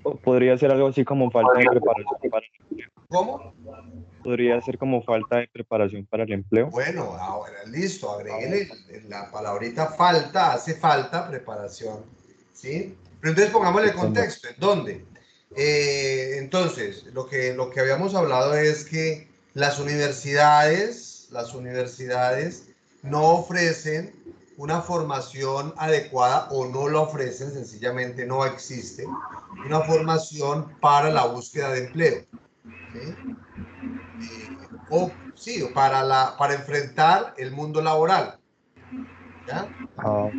O podría ser algo así como falta de preparación para, ¿Cómo? podría ser como falta de preparación para el empleo. Bueno, ahora listo, agréguele la palabrita falta, hace falta preparación, ¿sí? Pero entonces pongámosle Sí, el señor. contexto, ¿en dónde? Entonces, lo que habíamos hablado es que las universidades no ofrecen una formación adecuada o no la ofrecen, sencillamente no existe una formación para la búsqueda de empleo, ¿sí? O sí, para enfrentar el mundo laboral, ¿ya? Ah,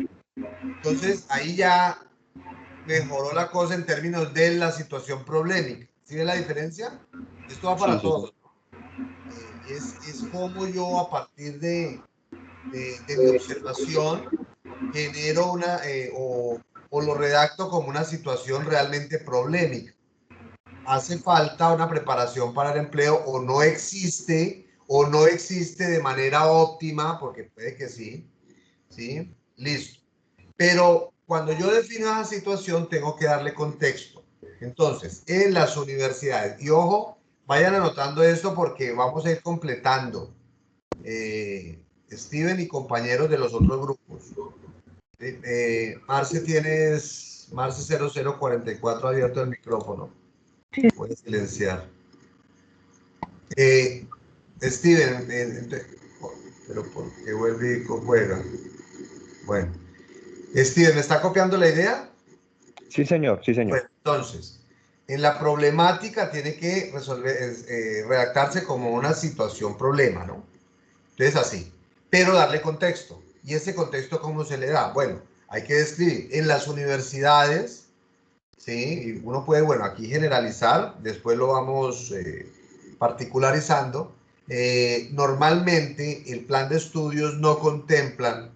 Entonces, ahí ya mejoró la cosa en términos de la situación problemática. ¿Sí ve la diferencia? Esto va sí, para sí, sí. todos. Es como yo, a partir de mi observación, genero o lo redacto como una situación realmente problemática. Hace falta una preparación para el empleo o no existe de manera óptima, porque puede que sí, ¿sí? Listo. Pero cuando yo defino esa situación, tengo que darle contexto. Entonces, en las universidades, y ojo, vayan anotando esto porque vamos a ir completando, Steven y compañeros de los otros grupos. Marce 0044 abierto el micrófono. Voy a silenciar. Eh, Steven, pero ¿por qué vuelve y juega? Bueno, Steven, ¿me está copiando la idea? Sí, señor, sí, señor. Bueno, entonces, en la problemática tiene que redactarse como una situación problema, ¿no? Entonces, así, pero darle contexto. ¿Y ese contexto cómo se le da? Bueno, hay que describir. En las universidades, ¿sí? Y uno puede, bueno, aquí generalizar, después lo vamos particularizando. Normalmente el plan de estudios no contemplan,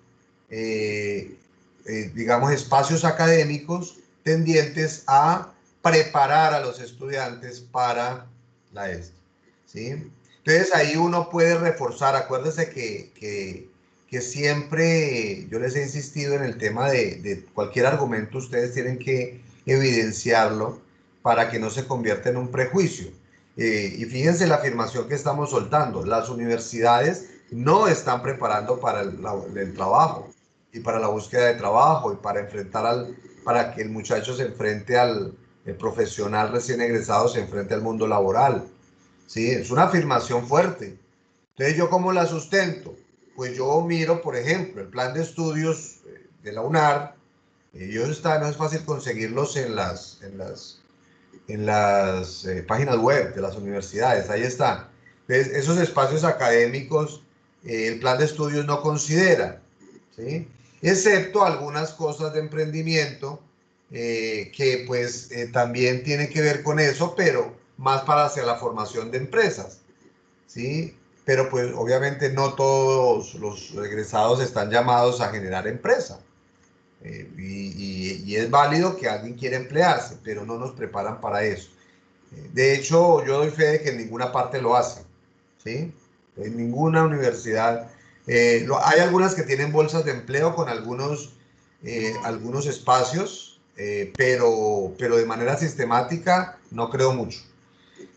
digamos, espacios académicos tendientes a preparar a los estudiantes para la EST, ¿sí? Entonces ahí uno puede reforzar, acuérdense que siempre yo les he insistido en el tema de cualquier argumento, ustedes tienen que evidenciarlo para que no se convierta en un prejuicio. Y fíjense la afirmación que estamos soltando, las universidades no están preparando para el trabajo y para la búsqueda de trabajo y para que el muchacho se enfrente el profesional recién egresado se enfrente al mundo laboral. Sí, es una afirmación fuerte. Entonces, ¿yo cómo la sustento? Pues yo miro, por ejemplo, el plan de estudios de la UNAR. No es fácil conseguirlos en las páginas web de las universidades. Ahí están. Entonces, esos espacios académicos, el plan de estudios no considera, ¿sí? Excepto algunas cosas de emprendimiento que pues también tiene que ver con eso, pero más para hacia la formación de empresas, ¿sí? Pero pues obviamente no todos los egresados están llamados a generar empresa. Y es válido que alguien quiera emplearse, pero no nos preparan para eso. De hecho, yo doy fe de que en ninguna parte lo hacen, ¿sí? En ninguna universidad. Hay algunas que tienen bolsas de empleo con algunos espacios, pero de manera sistemática no creo mucho.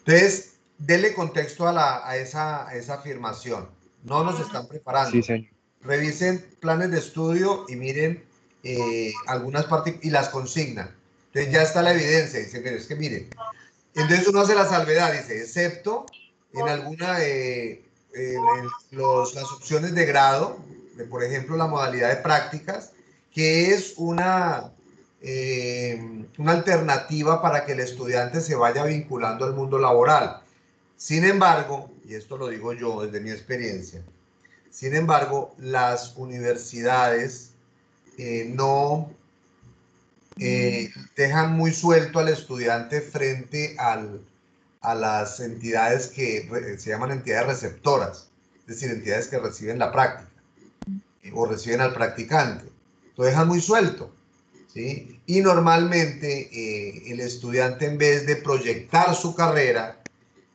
Entonces, denle contexto a esa afirmación. No nos están Sí, preparando. señor. Revisen planes de estudio y miren algunas partes y las consignan. Entonces ya está la evidencia. Dice, pero es que miren. Entonces uno hace la salvedad, dice, excepto en las opciones de grado, por ejemplo, la modalidad de prácticas, que es una alternativa para que el estudiante se vaya vinculando al mundo laboral. Sin embargo, y esto lo digo yo desde mi experiencia, sin embargo, las universidades no dejan muy suelto al estudiante frente a las entidades que se llaman entidades receptoras, es decir, entidades que reciben la práctica o reciben al practicante. Lo dejan muy suelto, ¿sí? Y normalmente el estudiante, en vez de proyectar su carrera,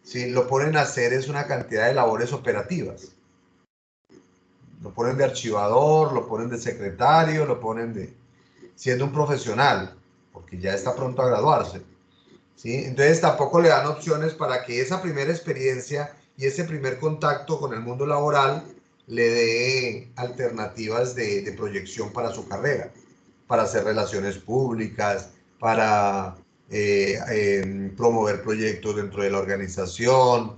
¿sí?, lo ponen a hacer es una cantidad de labores operativas. Lo ponen de archivador, lo ponen de secretario, lo ponen siendo un profesional, porque ya está pronto a graduarse. ¿sí? Entonces tampoco le dan opciones para que esa primera experiencia y ese primer contacto con el mundo laboral le dé alternativas de proyección para su carrera, para hacer relaciones públicas, para promover proyectos dentro de la organización,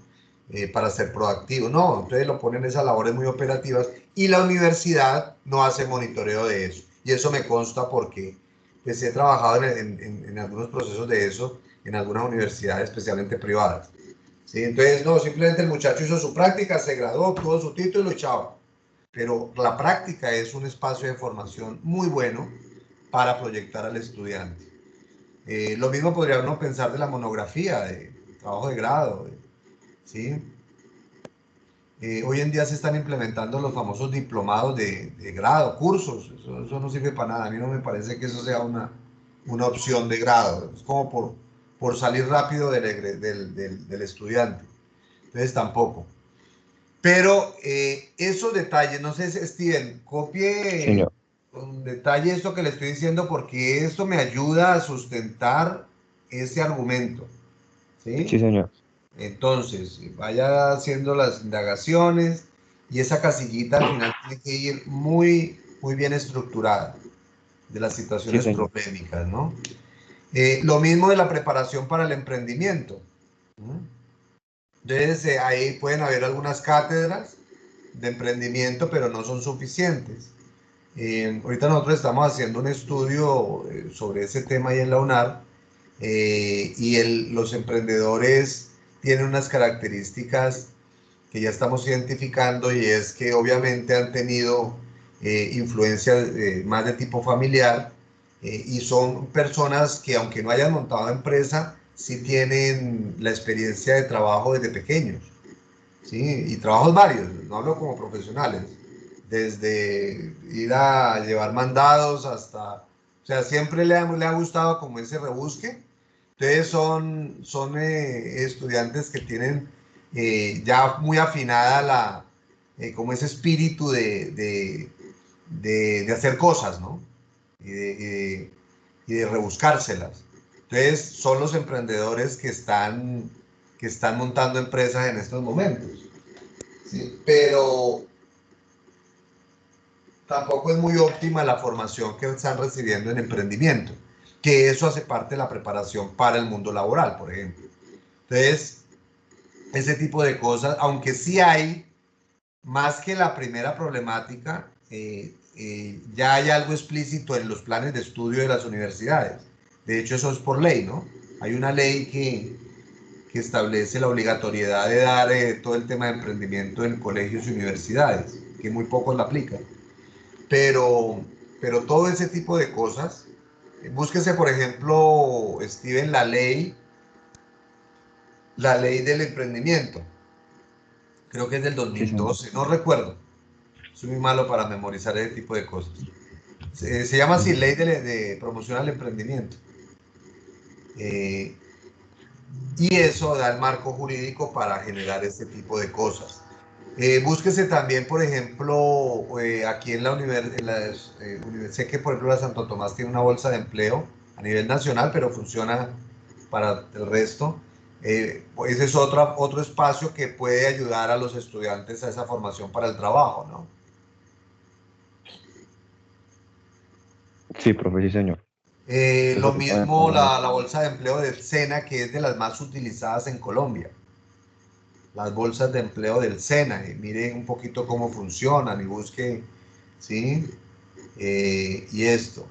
para ser proactivo. No, entonces lo ponen esas labores muy operativas y la universidad no hace monitoreo de eso. Y eso me consta porque pues, he trabajado en algunos procesos de eso en algunas universidades, especialmente privadas. ¿Sí? Entonces, no, simplemente el muchacho hizo su práctica, se graduó, obtuvo su título y chao. Pero la práctica es un espacio de formación muy bueno para proyectar al estudiante. Lo mismo podría uno pensar de la monografía, de trabajo de grado, ¿sí? Hoy en día se están implementando los famosos diplomados de grado, cursos, eso no sirve para nada, a mí no me parece que eso sea una opción de grado, es como por salir rápido del estudiante, entonces tampoco. Pero esos detalles, no sé, Steven, Sí, copie señor. con detalle esto que le estoy diciendo porque esto me ayuda a sustentar ese argumento, Sí, ¿sí? señor. Entonces, vaya haciendo las indagaciones y esa casillita al final tiene que ir muy, muy bien estructurada de las Sí, situaciones señor. problemáticas, ¿no? Lo mismo de la preparación para el emprendimiento. ¿No? Entonces, ahí pueden haber algunas cátedras de emprendimiento, pero no son suficientes. Ahorita nosotros estamos haciendo un estudio sobre ese tema ahí en la UNAR y los emprendedores tienen unas características que ya estamos identificando y es que obviamente han tenido influencia más de tipo familiar y son personas que aunque no hayan montado empresa, sí tienen la experiencia de trabajo desde pequeños, ¿sí? Y trabajos varios, no hablo como profesionales, desde ir a llevar mandados hasta, o sea, siempre le ha gustado como ese rebusque. Entonces son estudiantes que tienen ya muy afinada como ese espíritu de hacer cosas, ¿no? Y de rebuscárselas. Entonces son los emprendedores que están montando empresas en estos momentos. ¿Sí? Pero tampoco es muy óptima la formación que están recibiendo en emprendimiento, que eso hace parte de la preparación para el mundo laboral, por ejemplo. Entonces, ese tipo de cosas, aunque sí hay, más que la primera problemática, ya hay algo explícito en los planes de estudio de las universidades. De hecho, eso es por ley, ¿no? Hay una ley que establece la obligatoriedad de dar todo el tema de emprendimiento en colegios y universidades, que muy pocos la aplican. Pero, pero todo ese tipo de cosas, búsquese, por ejemplo, Steven, la ley del emprendimiento. Creo que es del Sí, señor. 2012, no recuerdo. Soy muy malo para memorizar ese tipo de cosas. Se llama así, Mm. Ley de Promoción al Emprendimiento. Eh, y eso da el marco jurídico para generar este tipo de cosas. Búsquese también, por ejemplo, aquí en la universidad, sé que por ejemplo la Santo Tomás tiene una bolsa de empleo a nivel nacional, pero funciona para el resto. Ese es otro espacio que puede ayudar a los estudiantes a esa formación para el trabajo, ¿no? Sí, profe, sí, señor. Lo Eso totalmente mismo bueno. la bolsa de empleo del SENA, que es de las más utilizadas en Colombia. Las bolsas de empleo del SENA, y mire un poquito cómo funcionan y busque, ¿sí? Y esto,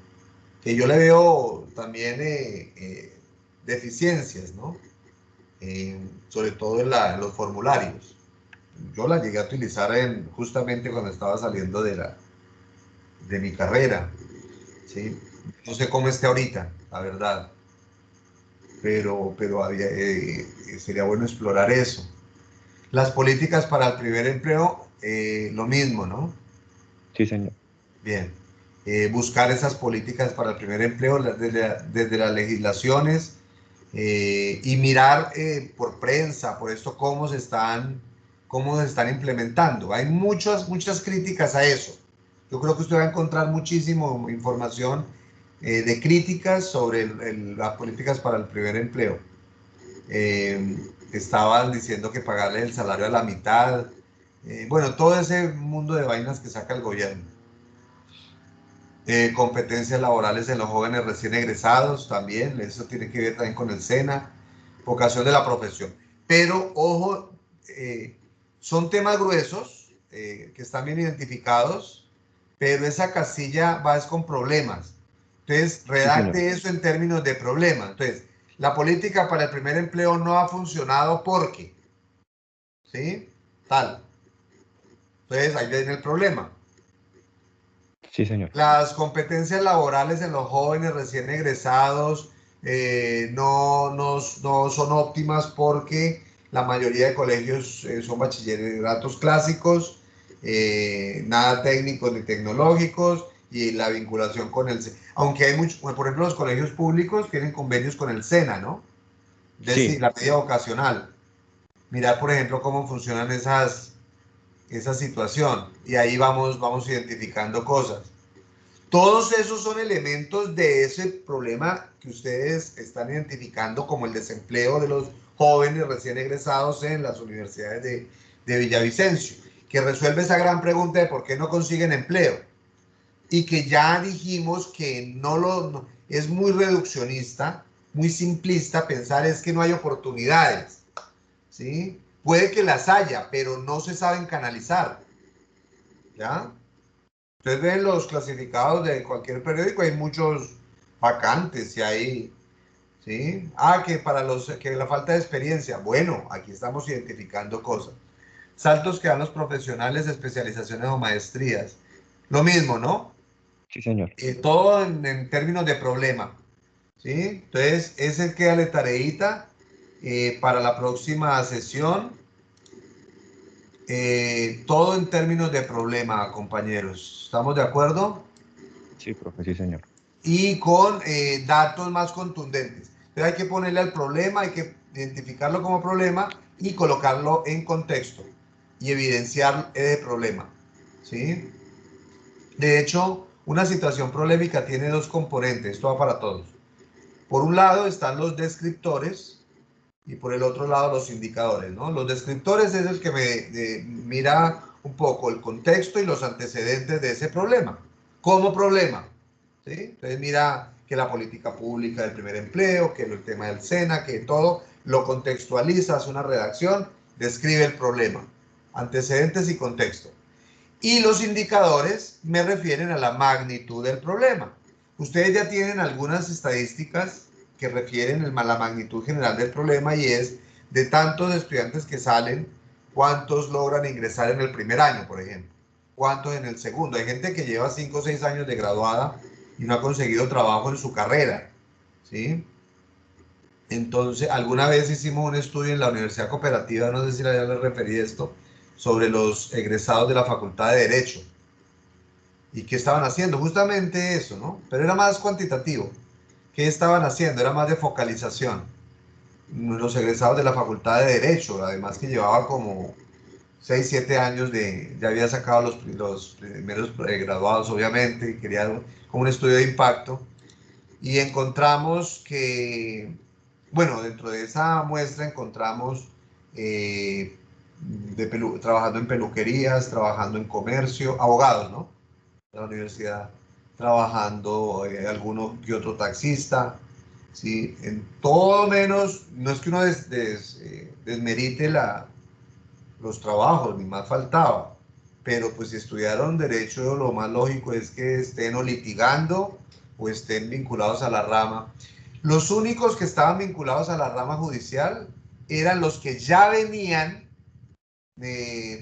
que yo le veo también deficiencias, ¿no? Sobre todo en los formularios. Yo las llegué a utilizar justamente cuando estaba saliendo de mi carrera, ¿sí? No sé cómo esté ahorita, la verdad, pero sería bueno explorar eso. Las políticas para el primer empleo, lo mismo, ¿no? Sí, señor. Bien. Buscar esas políticas para el primer empleo desde las legislaciones y mirar por prensa, por esto, cómo se están implementando. Hay muchas críticas a eso. Yo creo que usted va a encontrar muchísima información de críticas sobre las políticas para el primer empleo. estaban diciendo que pagarle el salario a la mitad, bueno, todo ese mundo de vainas que saca el gobierno. Competencias laborales en los jóvenes recién egresados también, eso tiene que ver también con el SENA, vocación de la profesión. Pero, ojo, son temas gruesos que están bien identificados, pero esa casilla va es con problemas. Entonces, Sí, señor. redacte eso en términos de problemas. Entonces, la política para el primer empleo no ha funcionado porque, ¿sí? Tal. Entonces, ahí viene el problema. Sí, señor. Las competencias laborales en los jóvenes recién egresados no son óptimas porque la mayoría de colegios son bachilleratos clásicos, nada técnicos ni tecnológicos, y la vinculación con el SENA. Aunque hay muchos, por ejemplo, los colegios públicos tienen convenios con el SENA, ¿no? Es decir, Sí, la medida vocacional. Mirar, por ejemplo, cómo funcionan esa situación. Y ahí vamos identificando cosas. Todos esos son elementos de ese problema que ustedes están identificando como el desempleo de los jóvenes recién egresados en las universidades de Villavicencio, que resuelve esa gran pregunta de por qué no consiguen empleo. Y que ya dijimos que no, es muy reduccionista, muy simplista pensar es que no hay oportunidades, ¿sí? Puede que las haya, pero no se saben canalizar, ¿ya? Ustedes ven los clasificados de cualquier periódico, hay muchos vacantes y hay, ¿sí? Ah, que para los que la falta de experiencia. Bueno, aquí estamos identificando cosas. Saltos que dan los profesionales de especializaciones o maestrías. Lo mismo, ¿no? sí, señor. Todo en términos de problema, ¿sí? Entonces, ese queda de tareita para la próxima sesión. Todo en términos de problema, compañeros. ¿Estamos de acuerdo? Sí, profe, sí, señor. Y con datos más contundentes. Entonces hay que ponerle al problema, hay que identificarlo como problema y colocarlo en contexto y evidenciar el problema, ¿sí? De hecho, una situación problemática tiene dos componentes, esto va para todos. Por un lado están los descriptores y por el otro lado los indicadores, ¿no? Los descriptores es el que mira un poco el contexto y los antecedentes de ese problema, como problema, ¿sí? Entonces mira que la política pública del primer empleo, que el tema del SENA, que todo lo contextualiza, hace una redacción, describe el problema, antecedentes y contexto. Y los indicadores me refieren a la magnitud del problema. Ustedes ya tienen algunas estadísticas que refieren a la magnitud general del problema y es de tantos estudiantes que salen, cuántos logran ingresar en el primer año, por ejemplo, cuántos en el segundo. Hay gente que lleva 5 o 6 años de graduada y no ha conseguido trabajo en su carrera, ¿sí? Entonces, alguna vez hicimos un estudio en la Universidad Cooperativa, no sé si ya les referí esto, sobre los egresados de la Facultad de Derecho. ¿Y qué estaban haciendo? Justamente eso, ¿no? Pero era más cuantitativo. ¿Qué estaban haciendo? Era más de focalización. Los egresados de la Facultad de Derecho, además que llevaba como 6 7 años ya había sacado los primeros graduados, obviamente, y quería como un estudio de impacto. Y encontramos que, bueno, dentro de esa muestra encontramos trabajando en peluquerías, trabajando en comercio, abogados, ¿no? De la universidad, trabajando alguno que otro taxista, ¿sí? En todo menos, no es que uno desmerite los trabajos, ni más faltaba, pero pues si estudiaron derecho, lo más lógico es que estén o litigando o estén vinculados a la rama. Los únicos que estaban vinculados a la rama judicial eran los que ya venían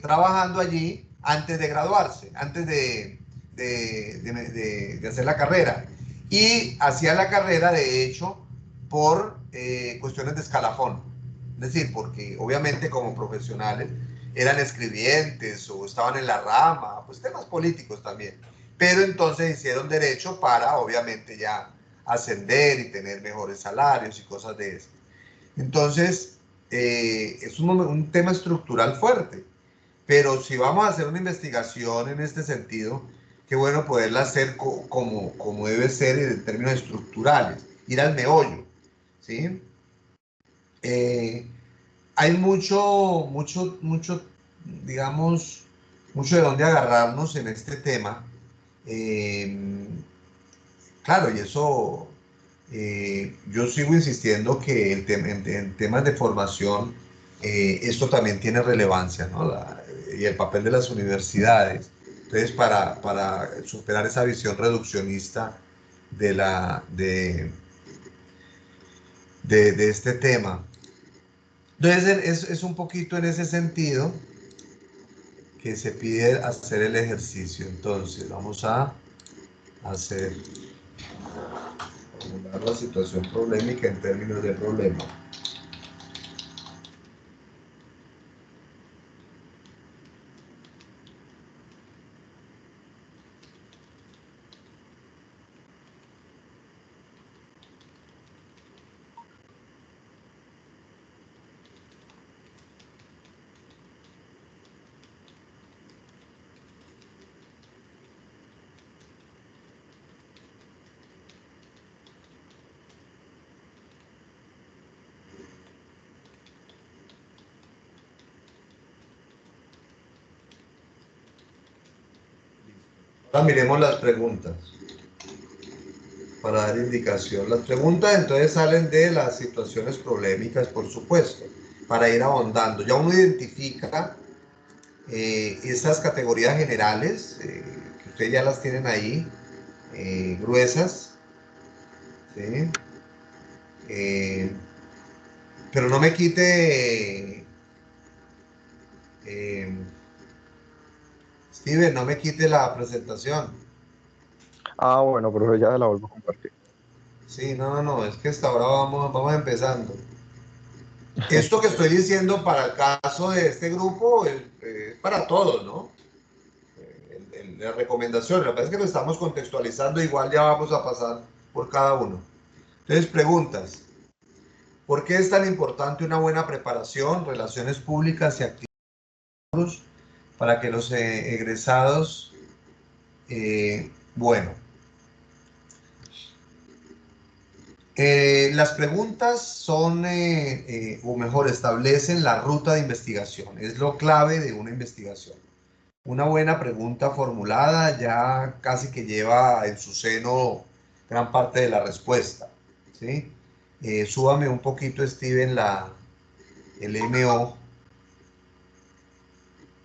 trabajando allí antes de graduarse, antes de hacer la carrera. Y hacía la carrera, de hecho, por cuestiones de escalafón. Es decir, porque obviamente como profesionales eran escribientes o estaban en la rama, pues temas políticos también. Pero entonces hicieron derecho para, obviamente, ya ascender y tener mejores salarios y cosas de eso. Entonces, es un tema estructural fuerte. Pero si vamos a hacer una investigación en este sentido, qué bueno poderla hacer como debe ser en términos estructurales, ir al meollo, ¿sí? Hay digamos, mucho de dónde agarrarnos en este tema. Claro, y eso, yo sigo insistiendo que en temas de formación, esto también tiene relevancia, ¿no? Y el papel de las universidades. Entonces, para superar esa visión reduccionista de, de este tema. Entonces, es un poquito en ese sentido que se pide hacer el ejercicio. Entonces, vamos a hacer la situación problemática en términos de problema. Ahora miremos las preguntas para dar indicación. Las preguntas entonces salen de las situaciones problemáticas, por supuesto, para ir ahondando. Ya uno identifica estas categorías generales, que ustedes ya las tienen ahí, gruesas, ¿sí? Pero no me quite, Steven, no me quite la presentación. Ah, bueno, profe, ya la vuelvo a compartir. Sí, no, es que hasta ahora vamos empezando. Esto que estoy diciendo para el caso de este grupo es para todos, ¿no? La recomendación, la verdad es que lo estamos contextualizando, igual ya vamos a pasar por cada uno. Entonces, preguntas. ¿Por qué es tan importante una buena preparación, relaciones públicas y activos para que los egresados, bueno, las preguntas son, o mejor, establecen la ruta de investigación, es lo clave de una investigación. Una buena pregunta formulada ya casi que lleva en su seno gran parte de la respuesta, ¿sí? Súbame un poquito, Steven, el MO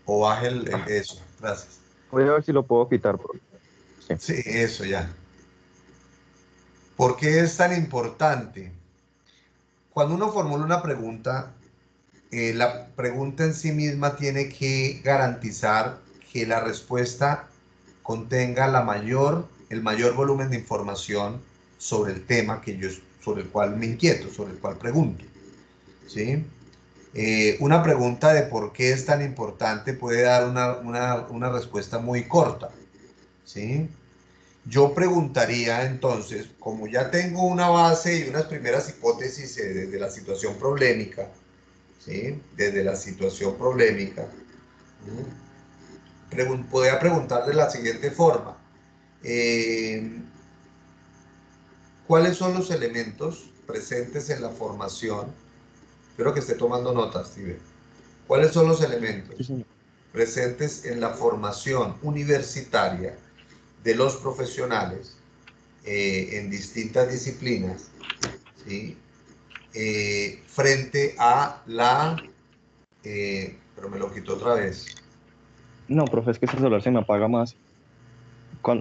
o baje Ah, eso, gracias. voy a ver si lo puedo quitar, profe. Sí. Sí, eso ya. ¿Por qué es tan importante? Cuando uno formula una pregunta, la pregunta en sí misma tiene que garantizar que la respuesta contenga el mayor volumen de información sobre el tema sobre el cual me inquieto, sobre el cual pregunto. ¿Sí? Una pregunta de por qué es tan importante puede dar una respuesta muy corta. ¿Sí? Yo preguntaría entonces, como ya tengo una base y unas primeras hipótesis desde la situación problemática, ¿sí? Desde la situación problemática, podría preguntar de la siguiente forma. Eh, ¿Cuáles son los elementos presentes en la formación? Espero que esté tomando notas, Steven. ¿Cuáles son los Sí, elementos señor. presentes en la formación universitaria de los profesionales en distintas disciplinas, ¿sí? Frente a pero me lo quito otra vez. No, profe, es que este celular se me apaga más.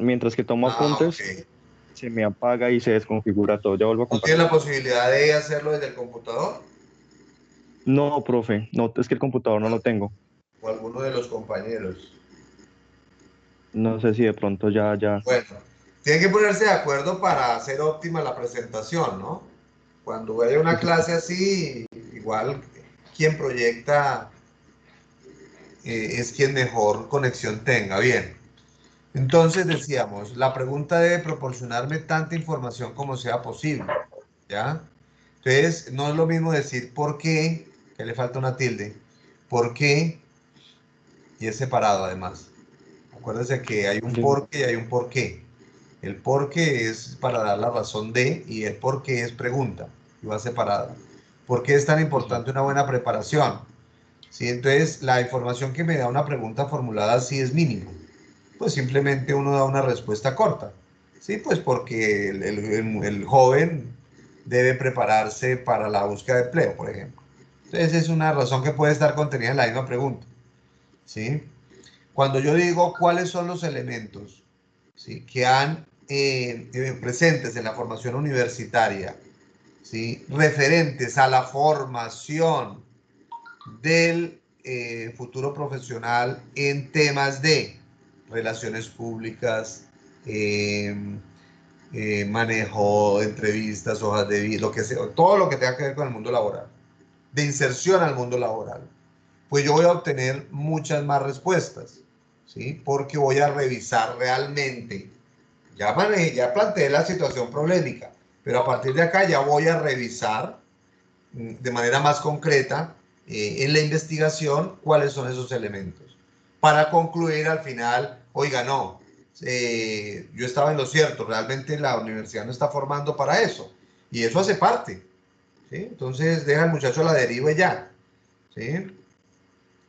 Mientras que tomo Ah, apuntes, ok. se me apaga y se desconfigura todo. Ya vuelvo a ¿No tiene compartir. la posibilidad de hacerlo desde el computador? No, profe, no, es que el computador no lo tengo. O alguno de los compañeros. No sé si de pronto ya. Bueno, tienen que ponerse de acuerdo para hacer óptima la presentación, ¿no? Cuando haya Sí, una sí, sí. clase así, igual quien proyecta es quien mejor conexión tenga. Bien. Entonces decíamos, la pregunta debe proporcionarme tanta información como sea posible, ¿ya? Entonces, no es lo mismo decir por qué, que le falta una tilde, por qué, y es separado además. Acuérdense que hay un Entiendo. por qué y hay un por qué. El por qué es para dar la razón de y el por qué es pregunta y va separado. ¿Por qué es tan importante una buena preparación? ¿Sí? Entonces, la información que me da una pregunta formulada así es mínima. Pues simplemente uno da una respuesta corta. Sí, pues porque el joven debe prepararse para la búsqueda de empleo, por ejemplo. Entonces, es una razón que puede estar contenida en la misma pregunta. ¿Sí? Cuando yo digo cuáles son los elementos, ¿sí?, que han presentes en la formación universitaria, ¿sí?, referentes a la formación del futuro profesional en temas de relaciones públicas, manejo de entrevistas, hojas de vida, lo que sea, todo lo que tenga que ver con el mundo laboral, de inserción al mundo laboral, pues yo voy a obtener muchas más respuestas, ¿sí? Porque voy a revisar realmente, ya planteé la situación problemática, pero a partir de acá ya voy a revisar de manera más concreta en la investigación cuáles son esos elementos. Para concluir al final, oiga, no, yo estaba en lo cierto, realmente la universidad no está formando para eso. Y eso hace parte, ¿sí? Entonces deja al muchacho a la deriva y ya, ¿sí?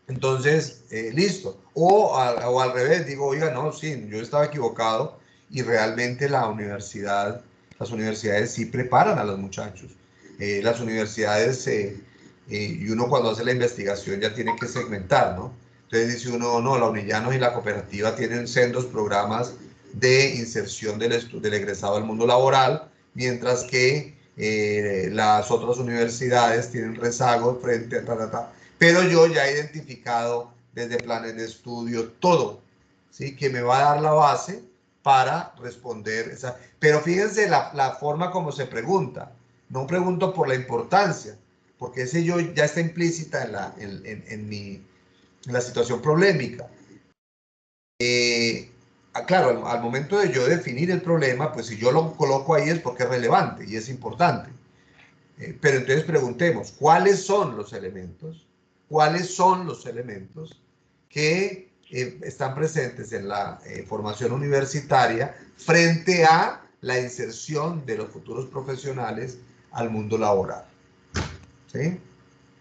Entonces, listo. O al revés, digo, oiga, no, sí, yo estaba equivocado y realmente las universidades sí preparan a los muchachos. Las universidades, y uno cuando hace la investigación ya tiene que segmentar, ¿no? Entonces dice uno, no, la Unillanos y la cooperativa tienen sendos programas de inserción del egresado al mundo laboral, mientras que las otras universidades tienen rezagos frente a pero yo ya he identificado desde planes de estudio todo, ¿sí?, que me va a dar la base para responder esa. Pero fíjense la forma como se pregunta. No pregunto por la importancia, porque ese yo ya está implícita en la situación problemática. Claro, al momento de yo definir el problema, pues si yo lo coloco ahí es porque es relevante y es importante. Pero entonces preguntemos, ¿cuáles son los elementos? ¿Cuáles son los elementos que están presentes en la formación universitaria frente a la inserción de los futuros profesionales al mundo laboral? ¿Sí?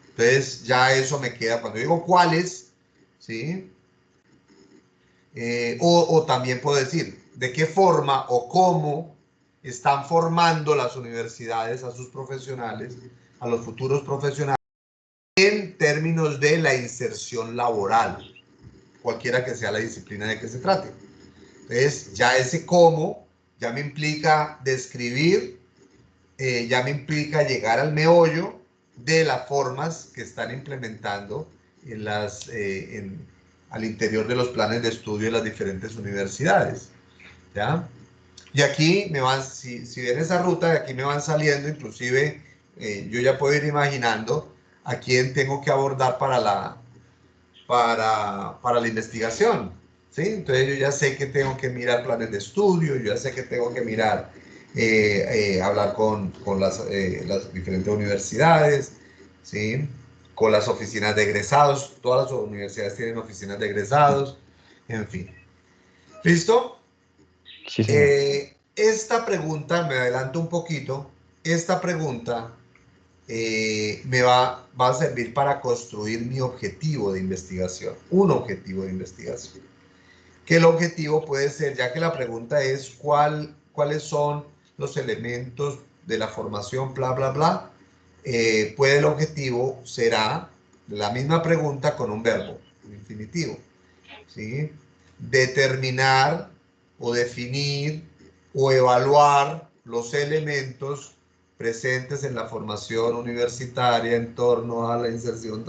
Entonces ya eso me queda, cuando digo cuáles, ¿sí? O también puedo decir de qué forma o cómo están formando las universidades a sus profesionales, a los futuros profesionales, en términos de la inserción laboral, cualquiera que sea la disciplina de que se trate. Entonces, ya ese cómo ya me implica describir, ya me implica llegar al meollo de las formas que están implementando al interior de los planes de estudio de las diferentes universidades. ¿Ya? Y aquí me van, si ven esa ruta, de aquí me van saliendo, inclusive yo ya puedo ir imaginando a quién tengo que abordar para la investigación, ¿sí? Entonces yo ya sé que tengo que mirar planes de estudio, yo ya sé que tengo que mirar, hablar con las diferentes universidades, ¿sí? Con las oficinas de egresados, todas las universidades tienen oficinas de egresados, en fin. ¿Listo? Sí, señor. Esta pregunta, me adelanto un poquito, esta pregunta va a servir para construir mi objetivo de investigación, un objetivo de investigación. Que el objetivo puede ser, ya que la pregunta es cuáles son los elementos de la formación, bla, bla, bla, pues el objetivo será la misma pregunta con un verbo, un infinitivo, ¿sí? Determinar o definir o evaluar los elementos presentes en la formación universitaria en torno a la inserción,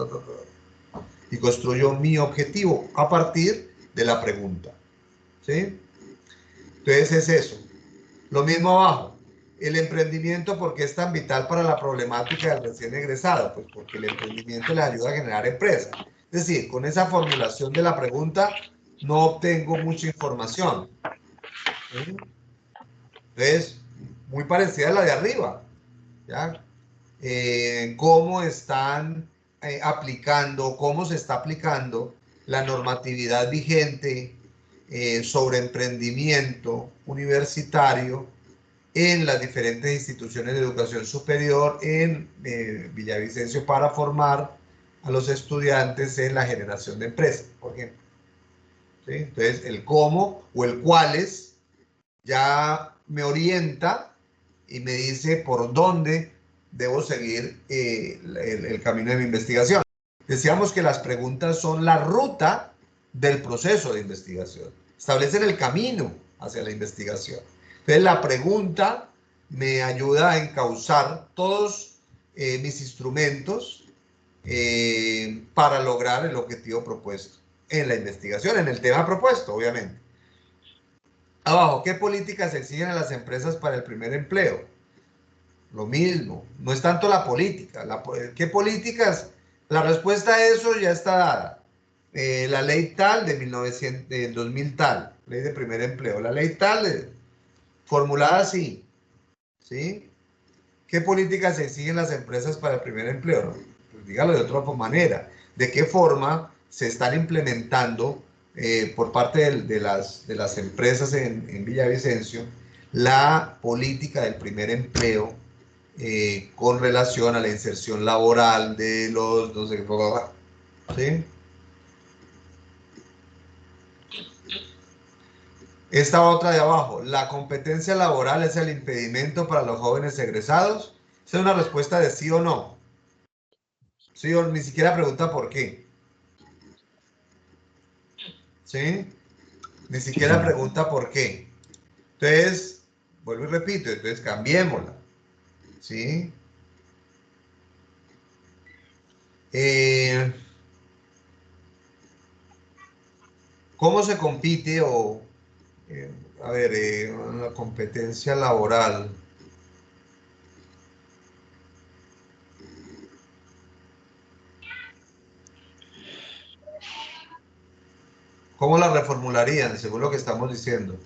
y construyo mi objetivo a partir de la pregunta, ¿sí? Entonces es eso. Lo mismo abajo. El emprendimiento, ¿por qué es tan vital para la problemática del recién egresado? Pues porque el emprendimiento le ayuda a generar empresa. Es decir, con esa formulación de la pregunta no obtengo mucha información, ¿sí? Entonces, muy parecida a la de arriba, ¿ya? Cómo están aplicando, cómo se está aplicando la normatividad vigente sobre emprendimiento universitario en las diferentes instituciones de educación superior en Villavicencio para formar a los estudiantes en la generación de empresas, por ejemplo. ¿Sí? Entonces, el cómo o el cuáles ya me orienta y me dice por dónde debo seguir el camino de mi investigación. Decíamos que las preguntas son la ruta del proceso de investigación. Establecen el camino hacia la investigación. Entonces, la pregunta me ayuda a encauzar todos mis instrumentos para lograr el objetivo propuesto en la investigación, en el tema propuesto, obviamente. Abajo, ¿qué políticas exigen a las empresas para el primer empleo? Lo mismo, no es tanto la política. ¿Qué políticas? La respuesta a eso ya está dada. La ley tal del 2000 tal, ley de primer empleo. La ley tal, formulada así, ¿sí? ¿Qué políticas exigen las empresas para el primer empleo? No, pues dígalo de otra manera. ¿De qué forma se están implementando por parte de las empresas en Villavicencio la política del primer empleo con relación a la inserción laboral de los, no sé qué, ¿sí? Esta otra de abajo, ¿la competencia laboral es el impedimento para los jóvenes egresados? Esa es una respuesta de sí o no. Sí o ni siquiera pregunta por qué. ¿Sí? Ni siquiera pregunta por qué. Entonces, vuelvo y repito, entonces cambiémosla. ¿Sí? ¿Cómo se compite o, a ver, la competencia laboral? ¿Cómo la reformularían, según lo que estamos diciendo?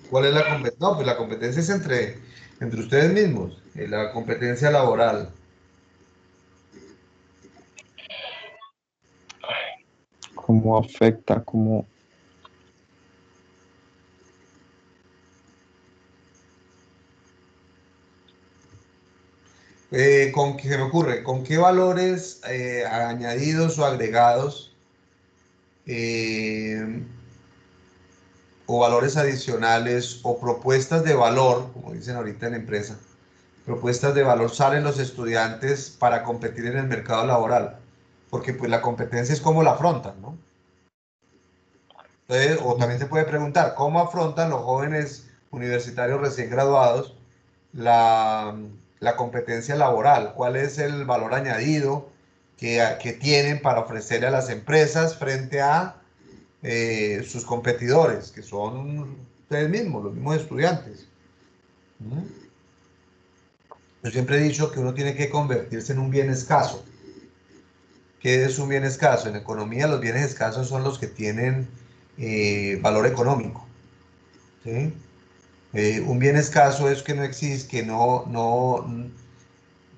¿Cuál es la competencia? No, pues la competencia es entre ustedes mismos, la competencia laboral. ¿Cómo afecta? ¿Cómo? ¿Con qué se me ocurre? ¿Con qué valores añadidos o agregados o valores adicionales o propuestas de valor, como dicen ahorita en la empresa, propuestas de valor salen los estudiantes para competir en el mercado laboral? Porque pues la competencia es cómo la afrontan, ¿no? Entonces, o también se puede preguntar, ¿cómo afrontan los jóvenes universitarios recién graduados la, la competencia laboral? ¿Cuál es el valor añadido que tienen para ofrecerle a las empresas frente a sus competidores, que son ustedes mismos, los mismos estudiantes? ¿Mm? Yo siempre he dicho que uno tiene que convertirse en un bien escaso. ¿Qué es un bien escaso? En economía los bienes escasos son los que tienen valor económico. ¿Sí? Un bien escaso es que no existe, que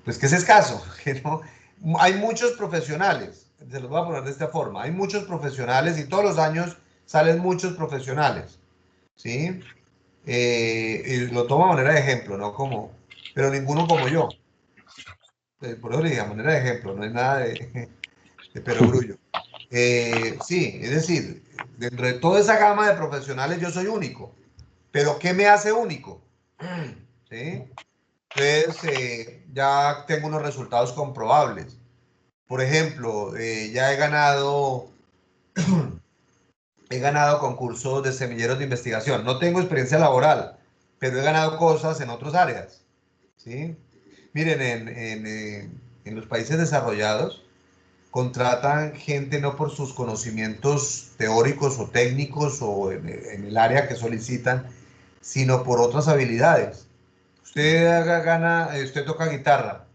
pues que es escaso, que no. Hay muchos profesionales, se los voy a poner de esta forma, hay muchos profesionales y todos los años salen muchos profesionales, ¿sí? Y lo tomo a manera de ejemplo, ¿no? Pero ninguno como yo. Por eso le dije, a manera de ejemplo, no es nada de perogrullo. Sí, es decir, dentro de toda esa gama de profesionales yo soy único. ¿Pero qué me hace único? ¿Sí? Entonces, ya tengo unos resultados comprobables. Por ejemplo, ya he ganado concursos de semilleros de investigación. No tengo experiencia laboral, pero he ganado cosas en otras áreas. ¿Sí? Miren, en los países desarrollados contratan gente no por sus conocimientos teóricos o técnicos o en el área que solicitan, sino por otras habilidades. Usted toca guitarra,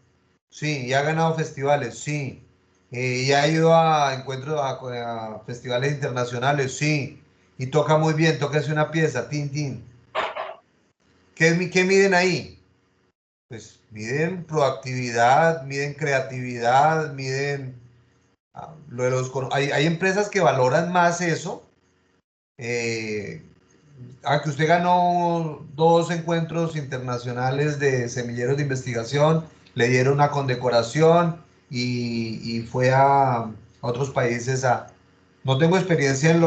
sí, y ha ganado festivales, sí, y ha ido a encuentros, a festivales internacionales, sí, y toca muy bien, toca hacer una pieza, tin, tin. ¿Qué miden ahí? Pues miden proactividad, miden creatividad, miden lo de hay empresas que valoran más eso. Que usted ganó 2 encuentros internacionales de semilleros de investigación, le dieron una condecoración y fue a otros países a... No tengo experiencia en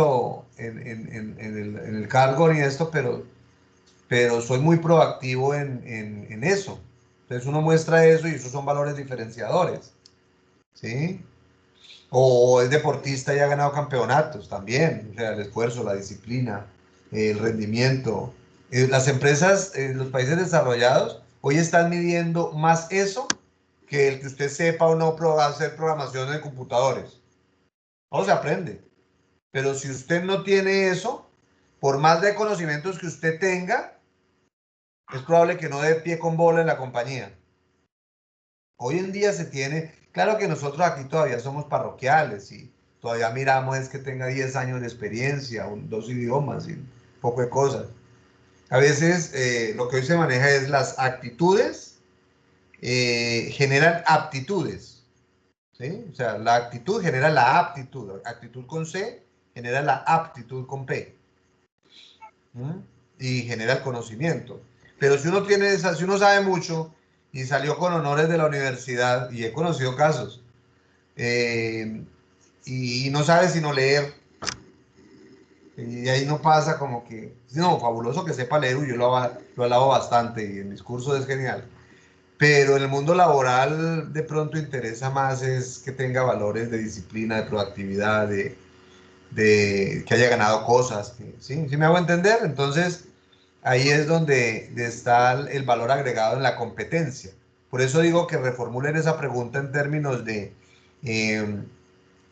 el cargo ni esto, pero soy muy proactivo en eso. Entonces uno muestra eso y esos son valores diferenciadores, ¿sí? O es deportista y ha ganado campeonatos también, o sea, el esfuerzo, la disciplina, el rendimiento. Las empresas en los países desarrollados hoy están midiendo más eso que el que usted sepa o no hacer programación en computadores. No se aprende. Pero si usted no tiene eso, por más de conocimientos que usted tenga, es probable que no dé pie con bola en la compañía. Hoy en día se tiene, claro que nosotros aquí todavía somos parroquiales y todavía miramos es que tenga 10 años de experiencia, 2 idiomas y un poco de cosas. A veces lo que hoy se maneja es las actitudes, generan aptitudes, ¿sí? O sea, la actitud genera la aptitud, actitud con C genera la aptitud con P, ¿sí? Y genera el conocimiento. Pero si uno tiene esa, si uno sabe mucho y salió con honores de la universidad, y he conocido casos, eh, y no sabe sino leer, y ahí no pasa como que, no, fabuloso que sepa leer, yo lo alabo bastante y en mis cursos es genial, pero en el mundo laboral de pronto interesa más es que tenga valores de disciplina, de proactividad, de que haya ganado cosas, ¿sí? ¿Sí me hago entender? Entonces, ahí es donde está el valor agregado en la competencia. Por eso digo que reformulen esa pregunta en términos de eh,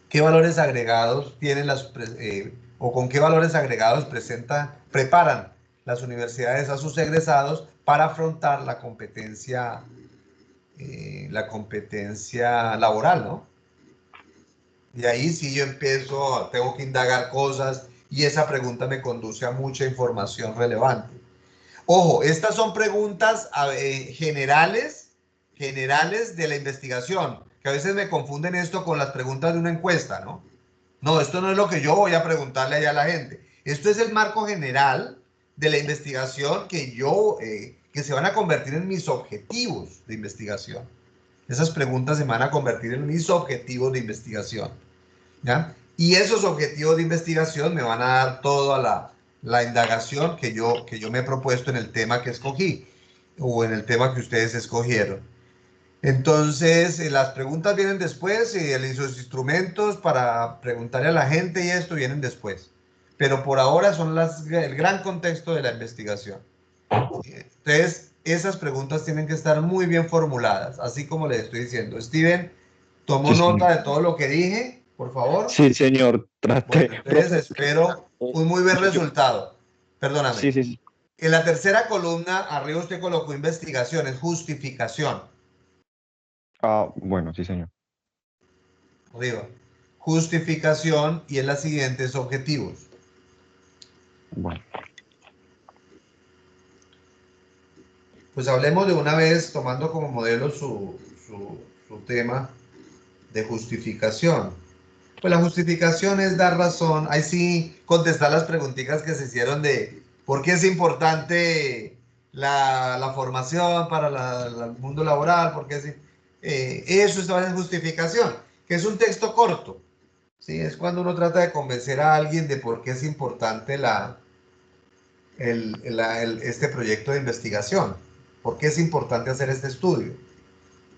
qué valores agregados tienen o con qué valores agregados preparan las universidades a sus egresados para afrontar la competencia laboral, ¿no? Y ahí sí yo tengo que indagar cosas y esa pregunta me conduce a mucha información relevante. Ojo, estas son preguntas generales de la investigación, que a veces me confunden esto con las preguntas de una encuesta, ¿no? No, esto no es lo que yo voy a preguntarle allá a la gente. Esto es el marco general de la investigación que se van a convertir en mis objetivos de investigación. Esas preguntas se van a convertir en mis objetivos de investigación, ¿ya? Y esos objetivos de investigación me van a dar toda la indagación que yo me he propuesto en el tema que escogí o en el tema que ustedes escogieron. Entonces, las preguntas vienen después y los instrumentos para preguntarle a la gente y esto vienen después. Pero por ahora son el gran contexto de la investigación. Entonces, esas preguntas tienen que estar muy bien formuladas, así como les estoy diciendo. Steven, ¿tomó Sí, nota señor. de todo lo que dije, por favor? Sí, señor. Bueno, Trate. entonces Profe, espero un muy buen yo, resultado. Perdóname. sí, sí, sí. En la tercera columna, arriba usted colocó investigación, es justificación. Bueno, sí, señor. Arriba. Justificación y en las siguientes objetivos. Bueno, Pues hablemos de una vez, tomando como modelo su tema de justificación. Pues la justificación es dar razón, ahí sí contestar las preguntitas que se hicieron de por qué es importante la formación para el mundo laboral, eso es en justificación, que es un texto corto, ¿sí? Es cuando uno trata de convencer a alguien de por qué es importante este proyecto de investigación, por qué es importante hacer este estudio.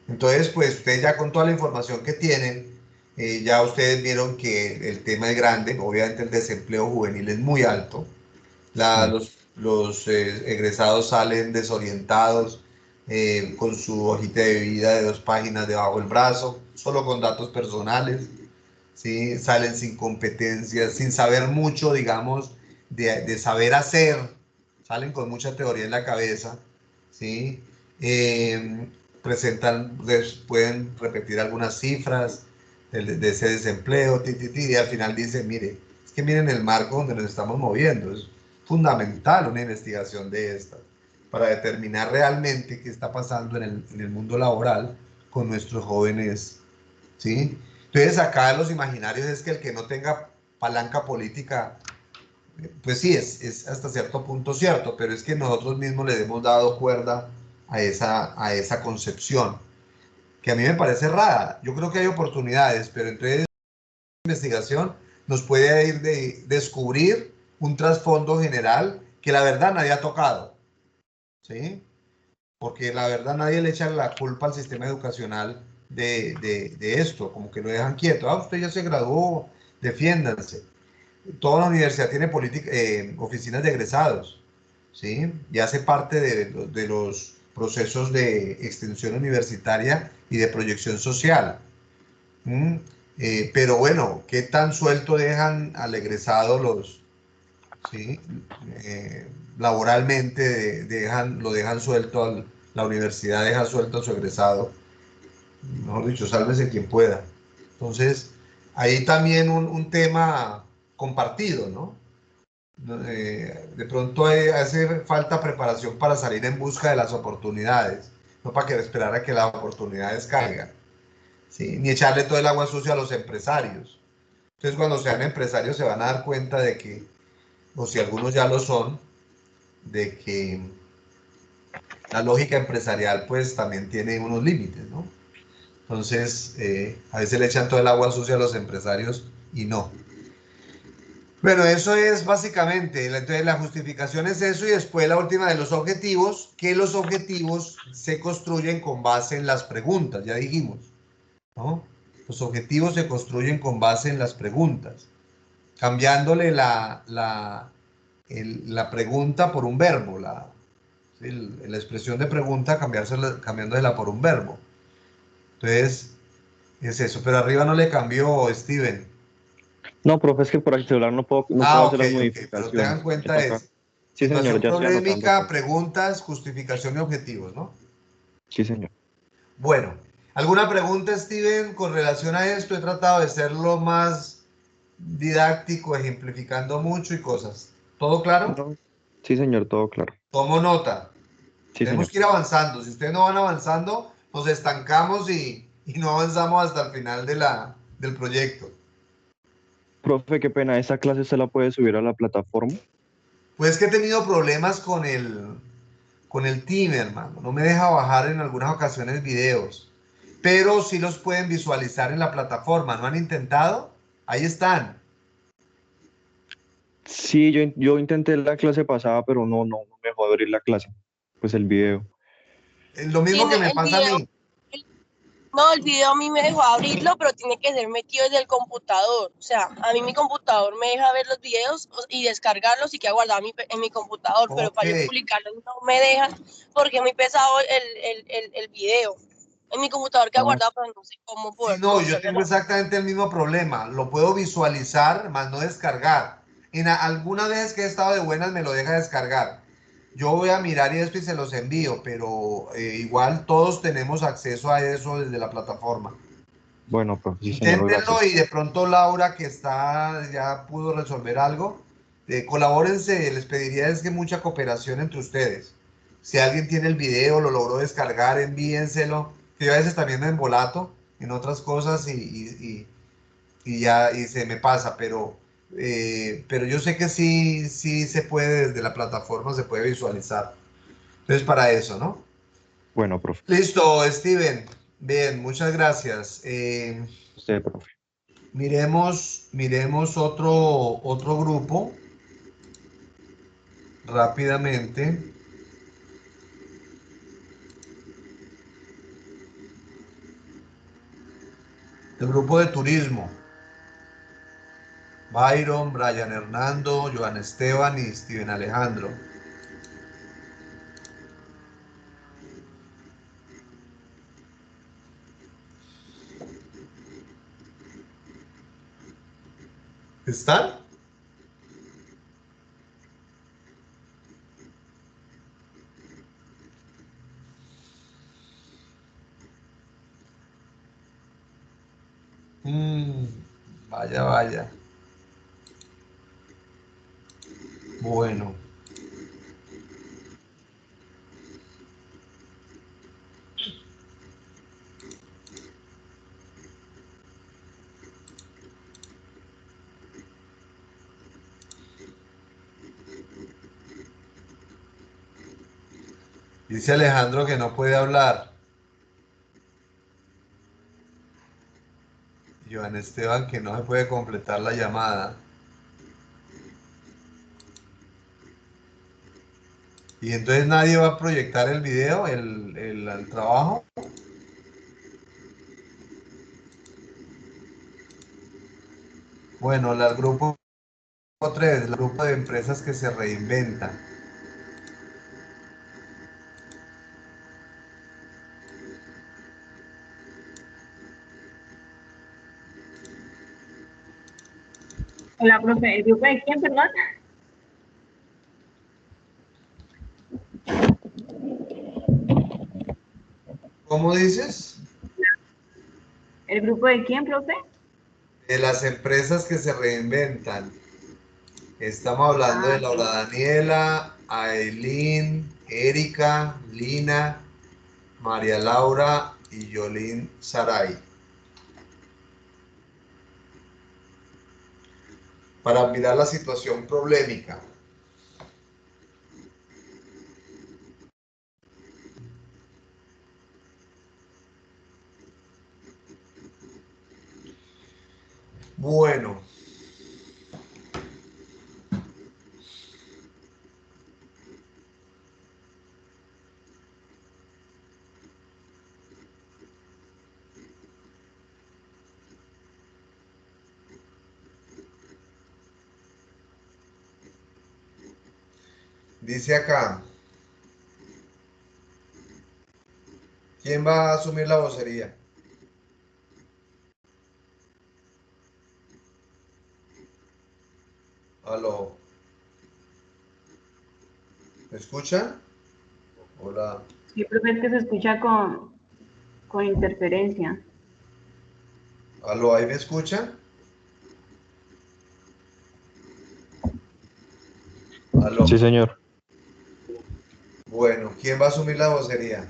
Entonces, pues ustedes ya con toda la información que tienen, ya ustedes vieron que el tema es grande, obviamente el desempleo juvenil es muy alto, sí. los egresados salen desorientados, con su hojita de vida de 2 páginas debajo del brazo, solo con datos personales, ¿sí? Salen sin competencias, sin saber mucho, digamos, de saber hacer, salen con mucha teoría en la cabeza, ¿sí? Eh, pueden repetir algunas cifras de ese desempleo, y al final dicen, mire, Es que miren el marco donde nos estamos moviendo. Es fundamental una investigación de esta para determinar realmente qué está pasando en el mundo laboral con nuestros jóvenes, ¿sí? Entonces acá los imaginarios es que el que no tenga palanca política, pues sí, es hasta cierto punto cierto, pero es que nosotros mismos le hemos dado cuerda a esa concepción, que a mí me parece rara. Yo creo que hay oportunidades, pero entonces la investigación nos puede ir de descubrir un trasfondo general que la verdad nadie ha tocado, ¿sí? Porque la verdad nadie le echa la culpa al sistema educacional de esto, como que lo dejan quieto. Ah, usted ya se graduó, defiéndanse. Toda la universidad tiene oficinas de egresados, ¿sí? Y hace parte de los procesos de extensión universitaria y de proyección social. ¿Mm? Pero bueno, ¿qué tan suelto dejan al egresado ¿sí? Eh, laboralmente lo dejan suelto, la universidad deja suelto a su egresado? Mejor dicho, sálvese quien pueda. Entonces, ahí también un tema compartido, ¿no? De pronto hace falta preparación para salir en busca de las oportunidades, no para que esperar a que las oportunidades caigan, ¿sí? Ni echarle todo el agua sucia a los empresarios. Entonces, cuando sean empresarios se van a dar cuenta de que, o si algunos ya lo son, de que la lógica empresarial pues también tiene unos límites, ¿no? Entonces, a veces le echan todo el agua sucia a los empresarios y no. Bueno, eso es básicamente, entonces la justificación es eso y después la última de los objetivos, que los objetivos se construyen con base en las preguntas, ya dijimos, ¿no? Los objetivos se construyen con base en las preguntas, cambiándole la pregunta por un verbo, ¿sí? La expresión de pregunta cambiándosela por un verbo. Entonces, es eso, pero arriba no le cambió Steven. No, profe, es que por el celular no Ah, puedo ok, hacer las ok, pero tengan modificaciones. Ya cuenta toca. es Sí, señor, situación ya estoy anotando problemática, todo. preguntas, justificación y objetivos, ¿no? Sí, señor. Bueno, ¿alguna pregunta, Steven, con relación a esto? He tratado de ser lo más didáctico, ejemplificando mucho y cosas. ¿Todo claro? No. Sí, señor, todo claro. Tomo nota. Sí, Tenemos señor. que ir avanzando. Si ustedes no van avanzando, nos estancamos y no avanzamos hasta el final del proyecto. Profe, qué pena, ¿esa clase usted la puede subir a la plataforma? Pues que he tenido problemas con el team, hermano. No me deja bajar en algunas ocasiones videos, pero sí los pueden visualizar en la plataforma. ¿No han intentado? Ahí están. Sí, yo intenté la clase pasada, pero no me dejó abrir la clase. Pues el video. Lo mismo que Tiene me el pasa a video, mí. no, el video a mí me dejó abrirlo, pero tiene que ser metido desde el computador. O sea, a mí mi computador me deja ver los videos y descargarlos y queda guardado en mi computador, pero Ok. para yo publicarlos no me dejan porque es muy pesado el video. En mi computador queda Ah, guardado, pero no sé cómo Sí, poder no, yo mostrarlo. tengo exactamente el mismo problema. Lo puedo visualizar, más no descargar. Alguna vez que he estado de buenas me lo deja descargar. Yo voy a mirar y después se los envío, pero igual todos tenemos acceso a eso desde la plataforma. bueno, profe, sí, señor, Inténtenlo gracias. y de pronto Laura, que ya pudo resolver algo, colabórense. Les pediría es que mucha cooperación entre ustedes. Si alguien tiene el video, lo logró descargar, envíenselo. Que yo a veces también me embolato en otras cosas y se me pasa, pero yo sé que sí se puede desde la plataforma, se puede visualizar. Entonces, para eso, ¿no? Bueno, profe, Listo, Steven. Bien, muchas gracias. usted, profe. Miremos otro grupo rápidamente. El grupo de turismo. Byron, Brian Hernando, Joan Esteban y Steven Alejandro. ¿Están? Mm, vaya, vaya. Bueno, dice Alejandro que no puede hablar. Joan Esteban que no se puede completar la llamada. Y entonces nadie va a proyectar el video, el trabajo. Bueno, el grupo 3, el grupo de empresas que se reinventan. Hola, profe. ¿El grupo de quién, perdón? ¿Cómo dices? ¿El grupo de quién, profe? De las empresas que se reinventan. Estamos hablando de Ah, Laura Daniela, Aileen, Erika, Lina, María Laura y Yolín Saray. Para mirar la situación problemática. Bueno, dice acá, ¿quién va a asumir la vocería? Aló, ¿me escuchan? Hola, sí, profe, es que se escucha con interferencia. aló, ¿ahí me escuchan? Aló, Sí, señor. bueno, ¿quién va a asumir la vocería?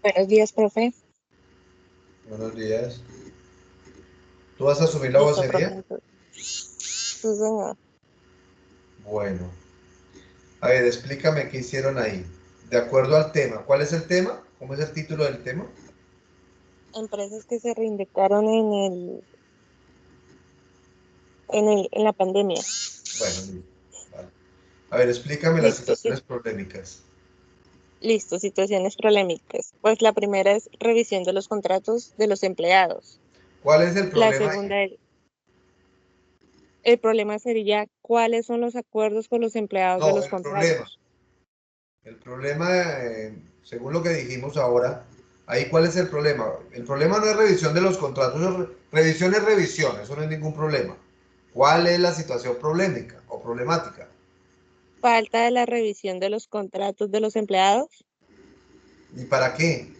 Buenos días, profe. Buenos días. ¿Tú vas a asumir la Listo, profe. vocería? Sí, señor. Bueno, a ver, explícame qué hicieron ahí. De acuerdo al tema, ¿cuál es el tema? ¿Cómo es el título del tema? Empresas que se reinventaron en la pandemia. Bueno, listo. Vale. A ver, explícame las Listo, situaciones problemáticas. listo, situaciones polémicas. Pues la primera es revisión de los contratos de los empleados. ¿Cuál es el La problema ahí? segunda es, el problema sería cuáles son los acuerdos con los empleados de No, los el problema. contratos. El problema, según lo que dijimos ahora, ahí ¿cuál es el problema? El problema no es revisión de los contratos, revisión es revisión, eso no es ningún problema. ¿Cuál es la situación problemática o problemática? Falta de la revisión de los contratos de los empleados. ¿Y para qué?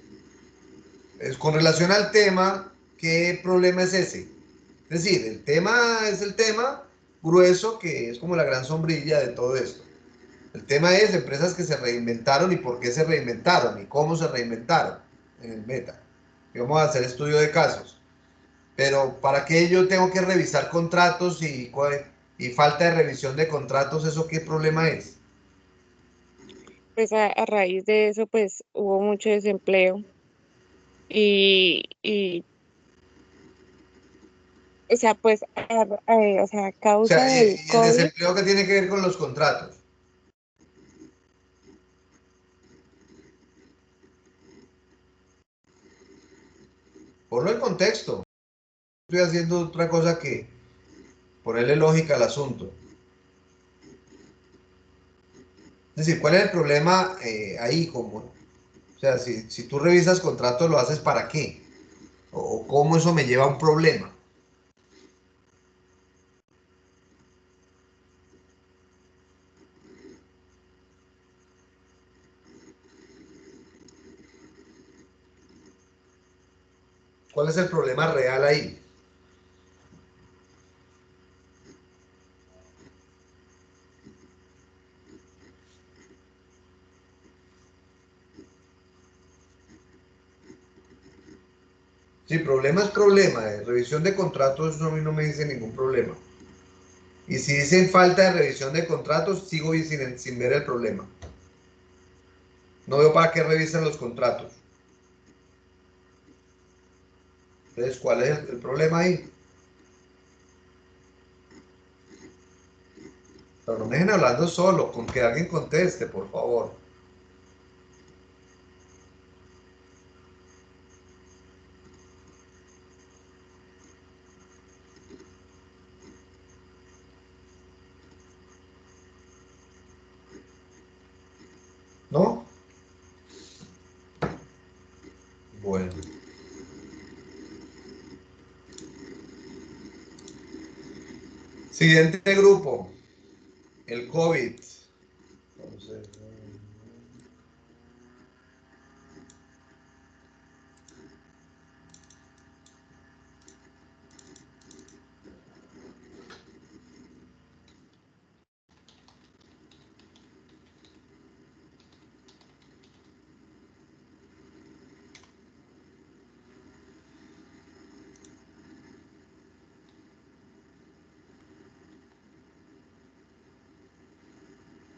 Es con relación al tema, ¿qué problema es ese? Es decir, el tema es el tema grueso que es como la gran sombrilla de todo esto. El tema es empresas que se reinventaron y por qué se reinventaron y cómo se reinventaron en el meta. Y vamos a hacer estudio de casos. Pero ¿para qué yo tengo que revisar contratos y falta de revisión de contratos? ¿Eso qué problema es? Pues a raíz de eso, pues hubo mucho desempleo y o sea, pues, o sea, a O sea, causa del y el COVID, desempleo que tiene que ver con los contratos. Ponlo en contexto. Estoy haciendo otra cosa que ponerle lógica al asunto. Es decir, ¿cuál es el problema ahí? Como, o sea, si tú revisas contratos, ¿lo haces para qué? ¿O cómo eso me lleva a un problema? ¿Cuál es el problema real ahí? Sí, problema es problema. Revisión de contratos, eso a mí no me dice ningún problema. Y si dicen falta de revisión de contratos, sigo sin ver el problema. No veo para qué revisan los contratos. Entonces, ¿cuál es el problema ahí? Pero no me dejen hablando solo, con que alguien conteste, por favor. ¿No? Bueno. Siguiente grupo, el COVID. Entonces,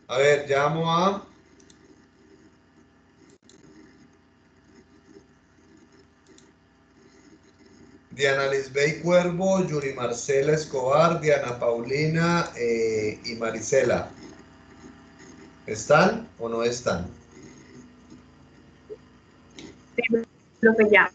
a ver, llamo a Diana Lisbeth Cuervo, Yuri Marcela Escobar, Diana Paulina y Marisela. ¿Están o no están? Sí, lo que ya.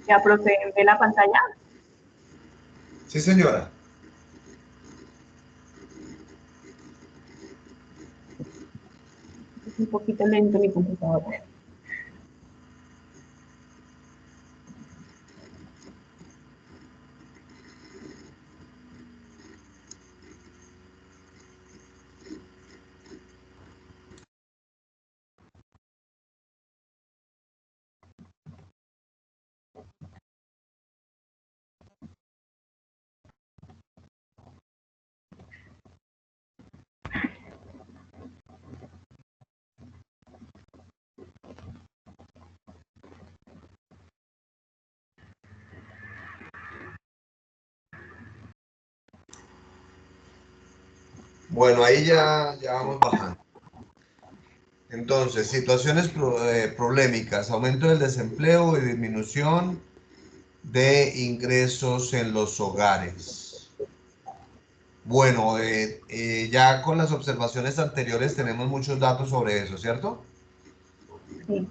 Ya, profe, ve la pantalla. Sí, señora. Es un poquito lento mi computador. Bueno, ahí ya vamos bajando. Entonces, situaciones problemáticas, aumento del desempleo y disminución de ingresos en los hogares. Bueno, ya con las observaciones anteriores tenemos muchos datos sobre eso, ¿cierto? Sí.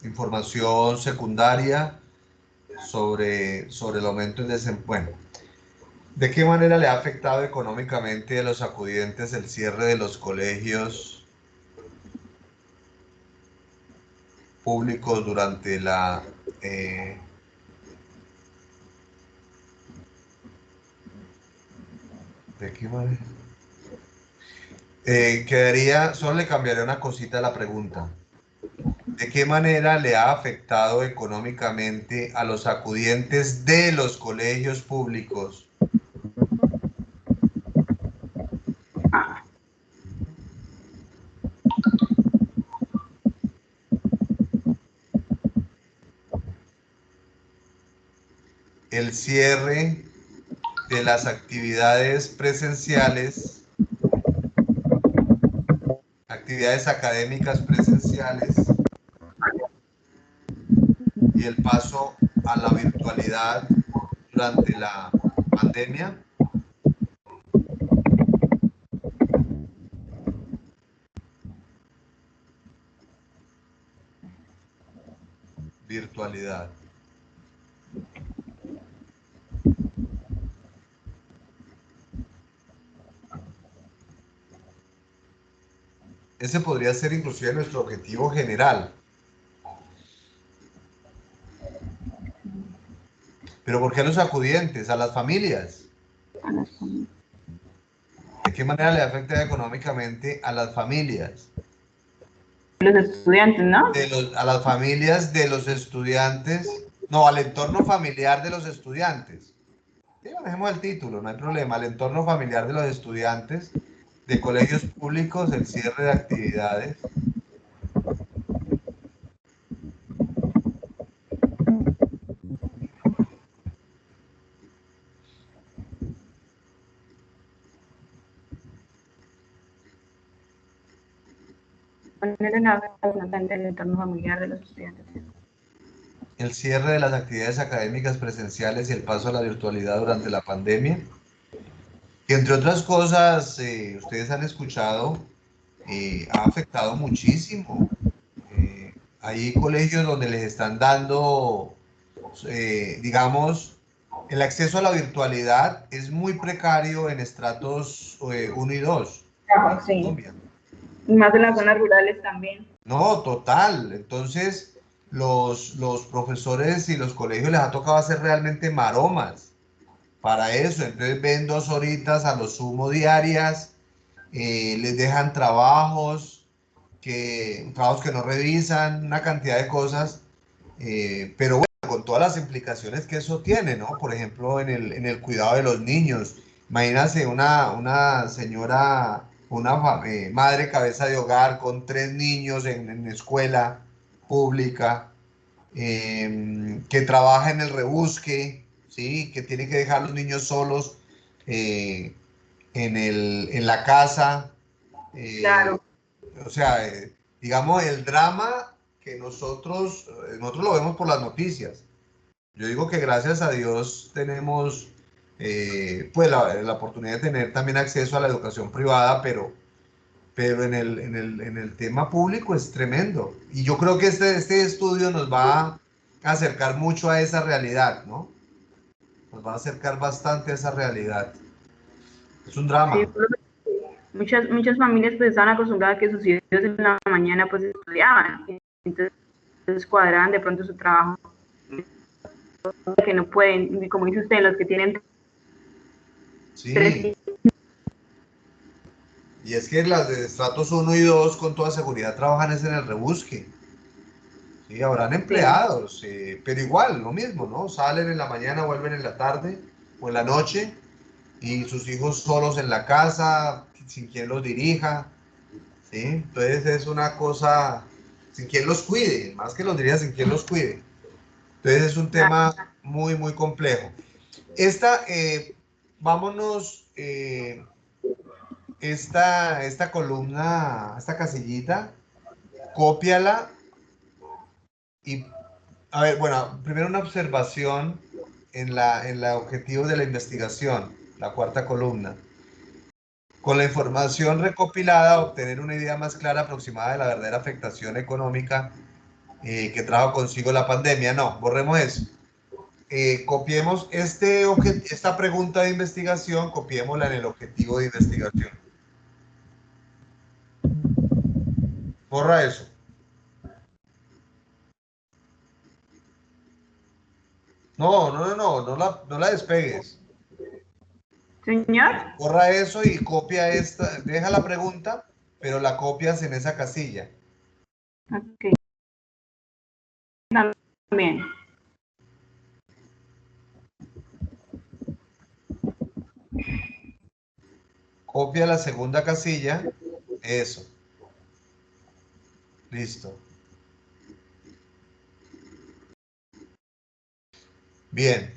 Información secundaria sobre el aumento del desempleo. Bueno, ¿De qué manera le ha afectado económicamente a los acudientes el cierre de los colegios públicos durante la... ¿de qué manera? Solo le cambiaré una cosita a la pregunta. ¿De qué manera le ha afectado económicamente a los acudientes de los colegios públicos el cierre de las actividades presenciales, actividades académicas presenciales y el paso a la virtualidad durante la pandemia? Virtualidad. Ese podría ser inclusive nuestro objetivo general. ¿Pero por qué a los acudientes? A las familias. ¿De qué manera le afecta económicamente a las familias? Los estudiantes, ¿no? A las familias de los estudiantes, no, al entorno familiar de los estudiantes. Sí, manejemos el título, no hay problema. Al entorno familiar de los estudiantes de colegios públicos, el cierre de actividades. Poner en la del entorno familiar de los estudiantes. El cierre de las actividades académicas presenciales y el paso a la virtualidad durante la pandemia. Que entre otras cosas, ustedes han escuchado, ha afectado muchísimo. Hay colegios donde les están dando, digamos, el acceso a la virtualidad es muy precario en estratos 1 y 2 en Sí. Colombia. Y más en las zonas rurales también. No, total. Entonces, los profesores y los colegios les ha tocado hacer realmente maromas para eso. Entonces ven 2 horitas a lo sumo diarias, les dejan trabajos que no revisan, una cantidad de cosas, pero bueno, con todas las implicaciones que eso tiene, ¿no? Por ejemplo, en el cuidado de los niños. Imagínense una señora, madre cabeza de hogar con 3 niños en escuela pública, que trabaja en el rebusque, ¿sí? Que tiene que dejar a los niños solos en la casa. Claro. O sea, digamos, el drama que nosotros lo vemos por las noticias. Yo digo que gracias a Dios tenemos pues la oportunidad de tener también acceso a la educación privada, pero en el tema público es tremendo. Y yo creo que este estudio nos va a acercar mucho a esa realidad, ¿no? Nos va a acercar bastante a esa realidad. Es un drama. Sí, muchas familias pues estaban acostumbradas a que sus hijos en la mañana pues estudiaban, entonces cuadraban de pronto su trabajo, que no pueden, como dice usted, los que tienen Sí. 3 Y es que las de estratos 1 y 2 con toda seguridad trabajan es en el rebusque. Sí, habrán empleados, pero igual, lo mismo, ¿no? Salen en la mañana, vuelven en la tarde o en la noche y sus hijos solos en la casa, sin quien los dirija, ¿sí? Entonces es una cosa, sin quien los cuide, más que los dirija, sin quien los cuide. Entonces es un tema muy, muy complejo. Vámonos, esta columna, esta casillita, cópiala y, a ver, bueno, primero una observación en la objetivo de la investigación, la 4ª columna. Con la información recopilada, obtener una idea más clara aproximada de la verdadera afectación económica que trajo consigo la pandemia. No, borremos eso. copiemos esta pregunta de investigación, copiémosla en el objetivo de investigación. Borra eso. No la despegues. Señor. Borra eso y copia esta, deja la pregunta, pero la copias en esa casilla. Ok. También. Copia la segunda casilla. Eso. Listo. Bien.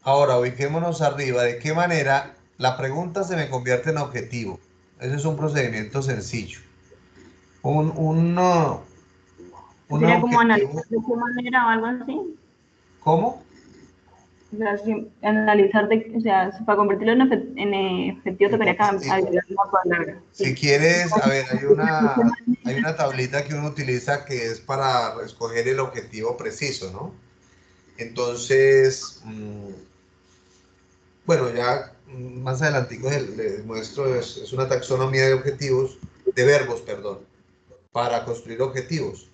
Ahora ubiquémonos arriba. ¿De qué manera la pregunta se me convierte en objetivo? Ese es un procedimiento sencillo. Sería como objetivo. analizar de qué manera o algo así. ¿Cómo? O sea, analizar, o sea, para convertirlo en efectivo tocaría agregar una palabra. Si quieres, a ver, hay una tablita que uno utiliza que es para escoger el objetivo preciso, ¿no? Entonces, bueno, ya más adelantico les muestro, es una taxonomía de objetivos, de verbos, perdón, para construir objetivos.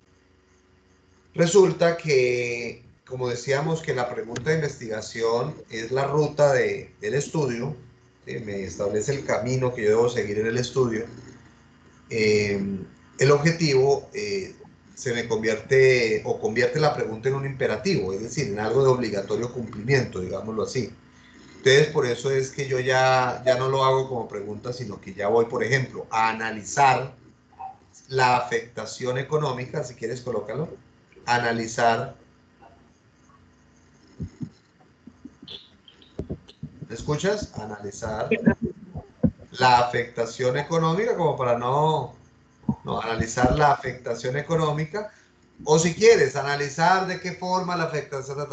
Resulta que, como decíamos, que la pregunta de investigación es la ruta del estudio, ¿sí? Me establece el camino que yo debo seguir en el estudio. El objetivo se me convierte o convierte la pregunta en un imperativo, es decir, en algo de obligatorio cumplimiento, digámoslo así. Entonces, por eso es que yo ya no lo hago como pregunta, sino que ya voy, por ejemplo, a analizar la afectación económica, si quieres colócalo, analizar. ¿Me escuchas? Analizar la afectación económica, como para no analizar la afectación económica, o si quieres, analizar de qué forma la afectación,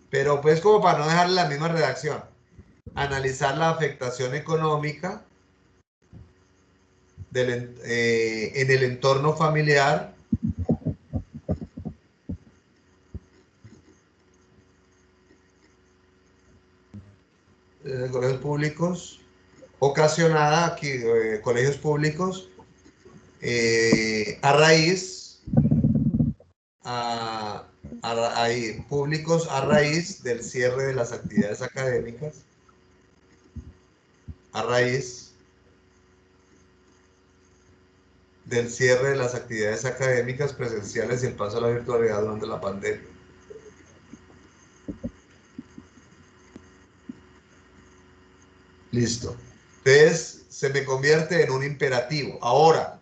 pero pues como para no dejarle la misma redacción, analizar la afectación económica en el entorno familiar colegios públicos, ocasionada aquí, colegios públicos, a raíz públicos a raíz del cierre de las actividades académicas, a raíz del cierre de las actividades académicas presenciales y el paso a la virtualidad durante la pandemia. Listo. Entonces, se me convierte en un imperativo. Ahora,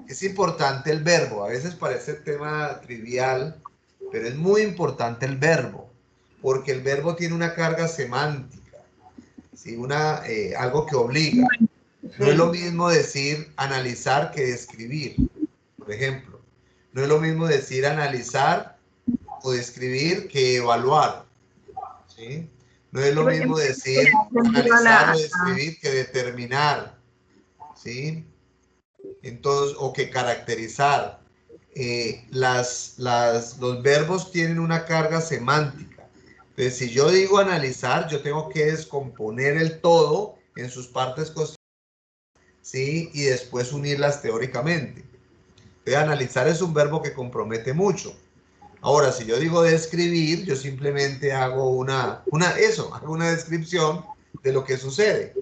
es importante el verbo. A veces parece tema trivial, pero es muy importante el verbo, porque el verbo tiene una carga semántica, ¿sí? Algo que obliga. No es lo mismo decir analizar que describir, por ejemplo. No es lo mismo decir analizar o describir que evaluar, ¿sí? No es lo mismo decir analizar o describir que determinar, ¿sí? Entonces, o que caracterizar. Los verbos tienen una carga semántica. Entonces, si yo digo analizar, yo tengo que descomponer el todo en sus partes constitutivas, ¿sí? Y después unirlas teóricamente. Entonces, analizar es un verbo que compromete mucho. Ahora, si yo digo describir, yo simplemente hago una descripción de lo que sucede,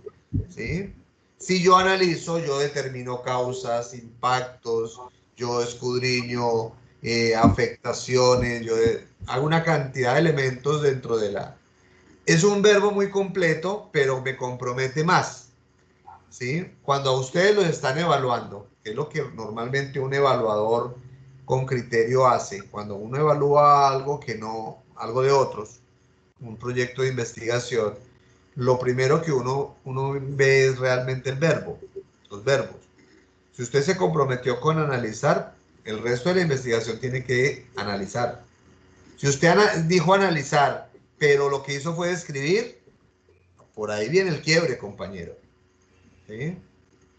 ¿sí? Si yo analizo, yo determino causas, impactos, yo escudriño afectaciones, yo hago una cantidad de elementos dentro de la... Es un verbo muy completo, pero me compromete más, ¿sí? Cuando a ustedes los están evaluando, que es lo que normalmente un evaluador con criterio hace, cuando uno evalúa algo algo de otros, un proyecto de investigación, lo primero que uno ve es realmente el verbo, los verbos. Si usted se comprometió con analizar, el resto de la investigación tiene que analizar. Si usted dijo analizar, pero lo que hizo fue describir, por ahí viene el quiebre, compañero. ¿Sí?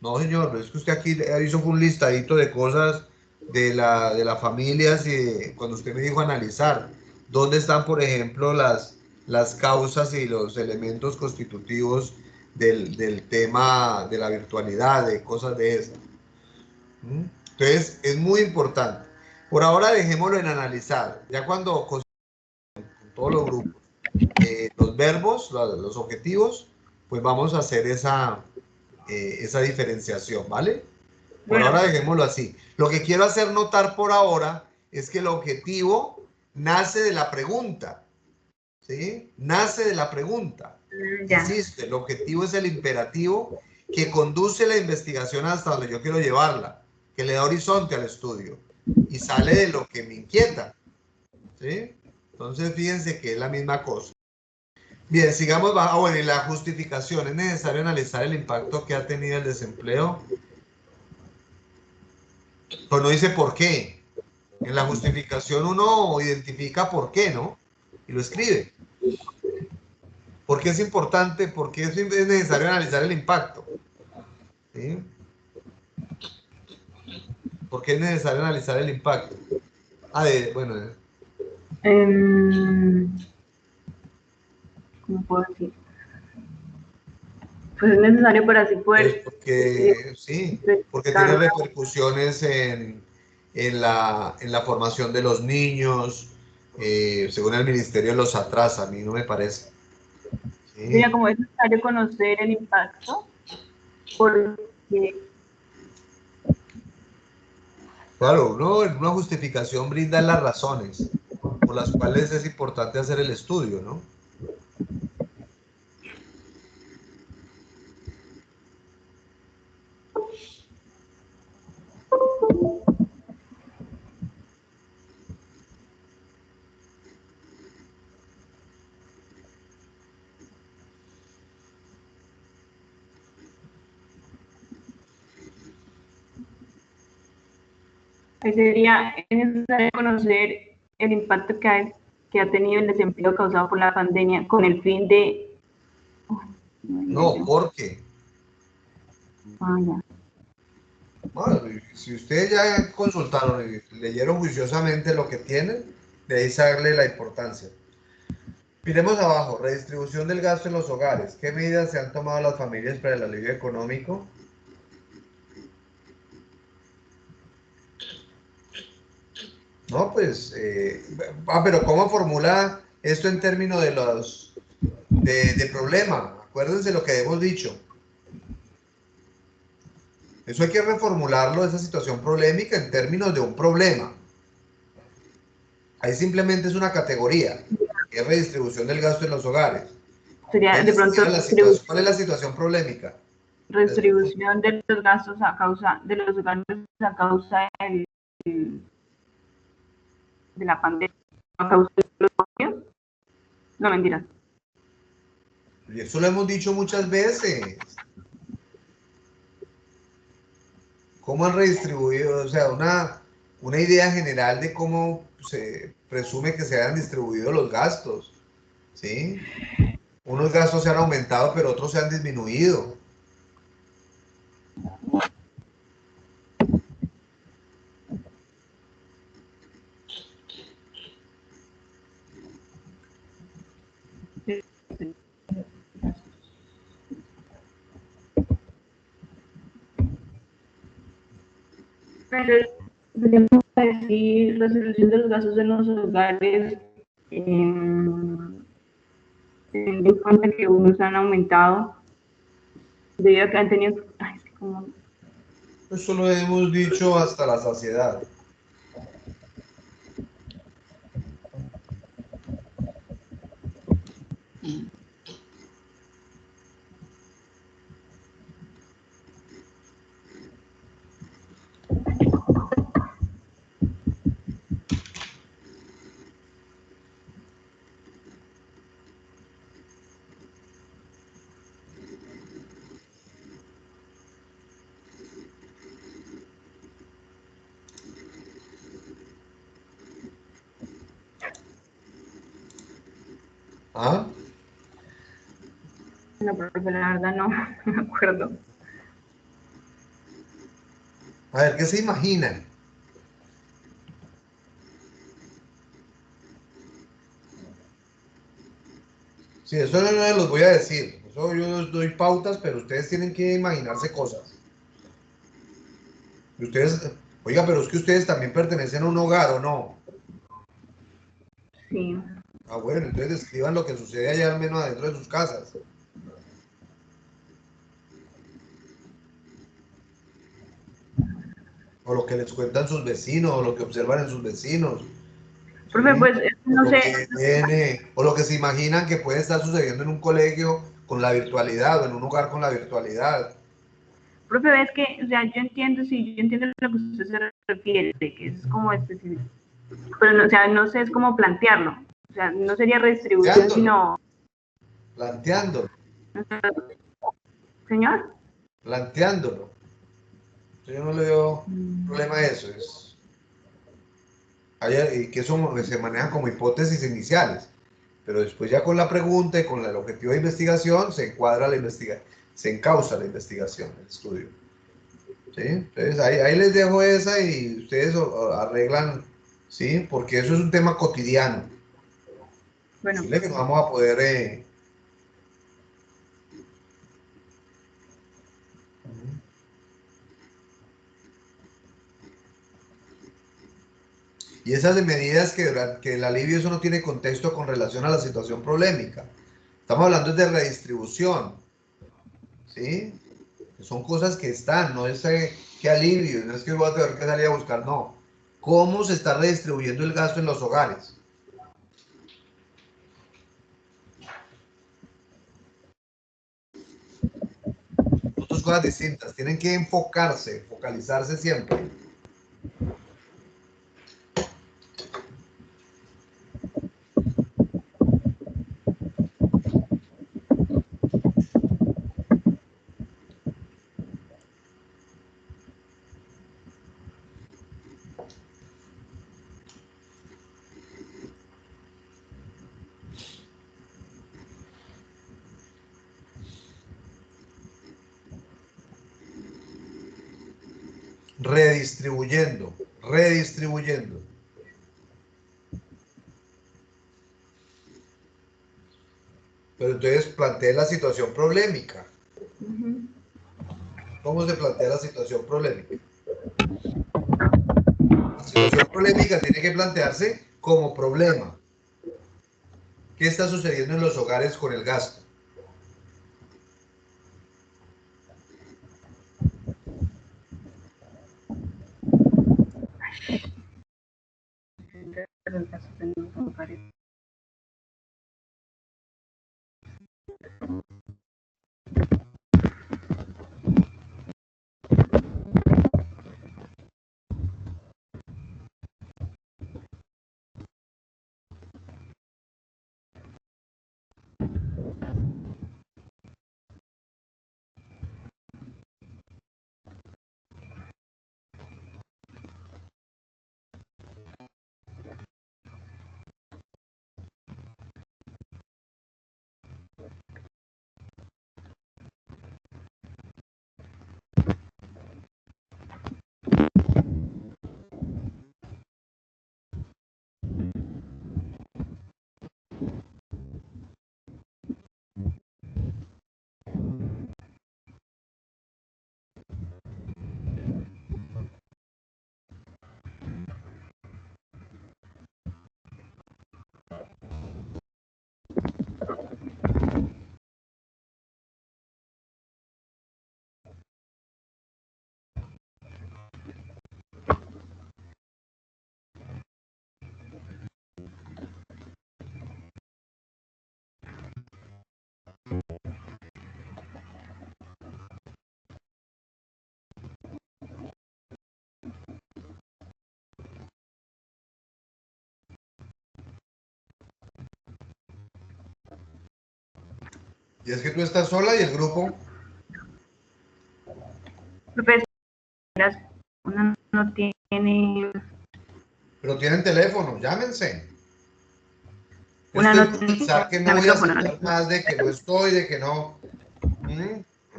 No, señor, es que usted aquí hizo un listadito de cosas de las familias y cuando usted me dijo analizar, ¿dónde están, por ejemplo, las causas y los elementos constitutivos del tema de la virtualidad, de cosas de esas? ¿Mm? Entonces, es muy importante. Por ahora dejémoslo en analizar. Ya cuando con todos los grupos, los verbos, los objetivos, pues vamos a hacer esa diferenciación, ¿vale? Por Bueno, ahora dejémoslo así. Lo que quiero hacer notar por ahora es que el objetivo nace de la pregunta, ¿sí? Nace de la pregunta. ya. Insisto, el objetivo es el imperativo que conduce la investigación hasta donde yo quiero llevarla, que le da horizonte al estudio y sale de lo que me inquieta, ¿sí? Entonces, fíjense que es la misma cosa. Bien, sigamos. Bueno, y la justificación. ¿Es necesario analizar el impacto que ha tenido el desempleo? Pues no dice por qué. En la justificación uno identifica por qué, ¿no? Y lo escribe. ¿Por qué es importante? ¿Por qué es necesario analizar el impacto? ¿Sí? ¿Por qué es necesario analizar el impacto? Bueno. Em, ¿Cómo puedo decir? Pues es necesario para así Pues poder porque, sí, porque tiene identificar. repercusiones en la formación de los niños. Según el ministerio los atrasa, a mí no me parece. Sería Sí. como es necesario conocer el impacto, porque Claro, uno en una justificación brinda las razones por las cuales es importante hacer el estudio, ¿no? ahí sería es necesario conocer el impacto que ha tenido el desempleo causado por la pandemia con el fin de... No, porque Ya. bueno, si ustedes ya consultaron y leyeron juiciosamente lo que tienen, de ahí sale la importancia. Miremos abajo, redistribución del gasto en los hogares. ¿Qué medidas se han tomado las familias para el alivio económico? No, pues, pero ¿cómo formula esto en términos de problema? Acuérdense lo que hemos dicho. Eso hay que reformularlo, esa situación problemática, en términos de un problema. Ahí simplemente es una categoría, que es redistribución del gasto en los hogares. Sería de Entonces, pronto ¿cuál es la situación problemática? redistribución de los gastos a causa de los gastos a causa de la pandemia, a causa de los cambios. No, mentira. Y eso lo hemos dicho muchas veces. ¿Cómo han redistribuido? O sea, una idea general de cómo se presume que se hayan distribuido los gastos, ¿sí? Unos gastos se han aumentado, pero otros se han disminuido. Pero podemos decir resolución de los gastos de los hogares, teniendo en cuenta que unos han aumentado debido a que han tenido, ay, como, Eso lo hemos dicho hasta la saciedad. ¿Ah? no, pero la verdad no, no me acuerdo. A ver, ¿qué se imaginan? Sí, eso no les los voy a decir. Eso yo les doy pautas, pero ustedes tienen que imaginarse cosas. Y ustedes, oiga, pero es que ustedes también pertenecen a un hogar, ¿o no? Sí. Ah, bueno, entonces describan lo que sucede allá al menos adentro de sus casas. O lo que les cuentan sus vecinos, o lo que observan en sus vecinos. Profe, ¿Sí? pues O no lo sé, que ven, o lo que se imaginan que puede estar sucediendo en un colegio con la virtualidad o en un hogar con la virtualidad. profe, es que, o sea, yo entiendo, sí, yo entiendo a lo que usted se refiere, que es como específico, pero no, o sea, no sé, es como plantearlo, o sea, no sería redistribución, Planteándolo, sino, planteándolo, señor. planteándolo. Yo no le veo problema a eso. Y que eso se maneja como hipótesis iniciales, pero después ya con la pregunta y con el objetivo de investigación se encuadra la investigación, se encausa la investigación, el estudio. ¿Sí? Entonces ahí les dejo esa y ustedes arreglan, ¿sí? Porque eso es un tema cotidiano. Bueno, Posible que no vamos a poder... Y esas de medidas que el alivio eso no tiene contexto con relación a la situación problemática. Estamos hablando de redistribución, ¿sí? Son cosas que están, no es que alivio, no es que voy a tener que salir a buscar, no. ¿Cómo se está redistribuyendo el gasto en los hogares? Son dos cosas distintas, tienen que enfocarse, focalizarse siempre. Redistribuyendo, redistribuyendo. Pero entonces plantea la situación problemática. ¿Cómo se plantea la situación problemática? La situación problemática tiene que plantearse como problema. ¿Qué está sucediendo en los hogares con el gasto? Y es que tú estás sola y el grupo, profe, uno no tiene, pero tienen teléfono, llámense. Yo una estoy no por tiene pensar que no voy a micrófono, aceptar más de que no estoy, de que no.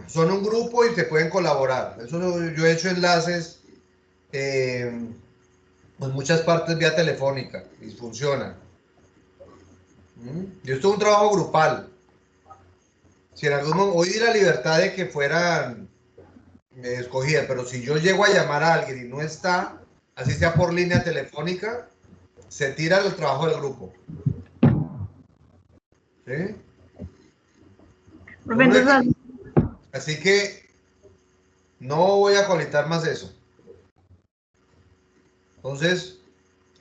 Son un grupo y te pueden colaborar. Yo he hecho enlaces en muchas partes vía telefónica y funcionan. Y esto es un trabajo grupal. Si en algún momento, hoy di la libertad de que fueran escogidas, pero si yo llego a llamar a alguien y no está, así sea por línea telefónica, se tira el trabajo del grupo. ¿Sí? Profe, entonces, Así que no voy a colitar más eso. Entonces,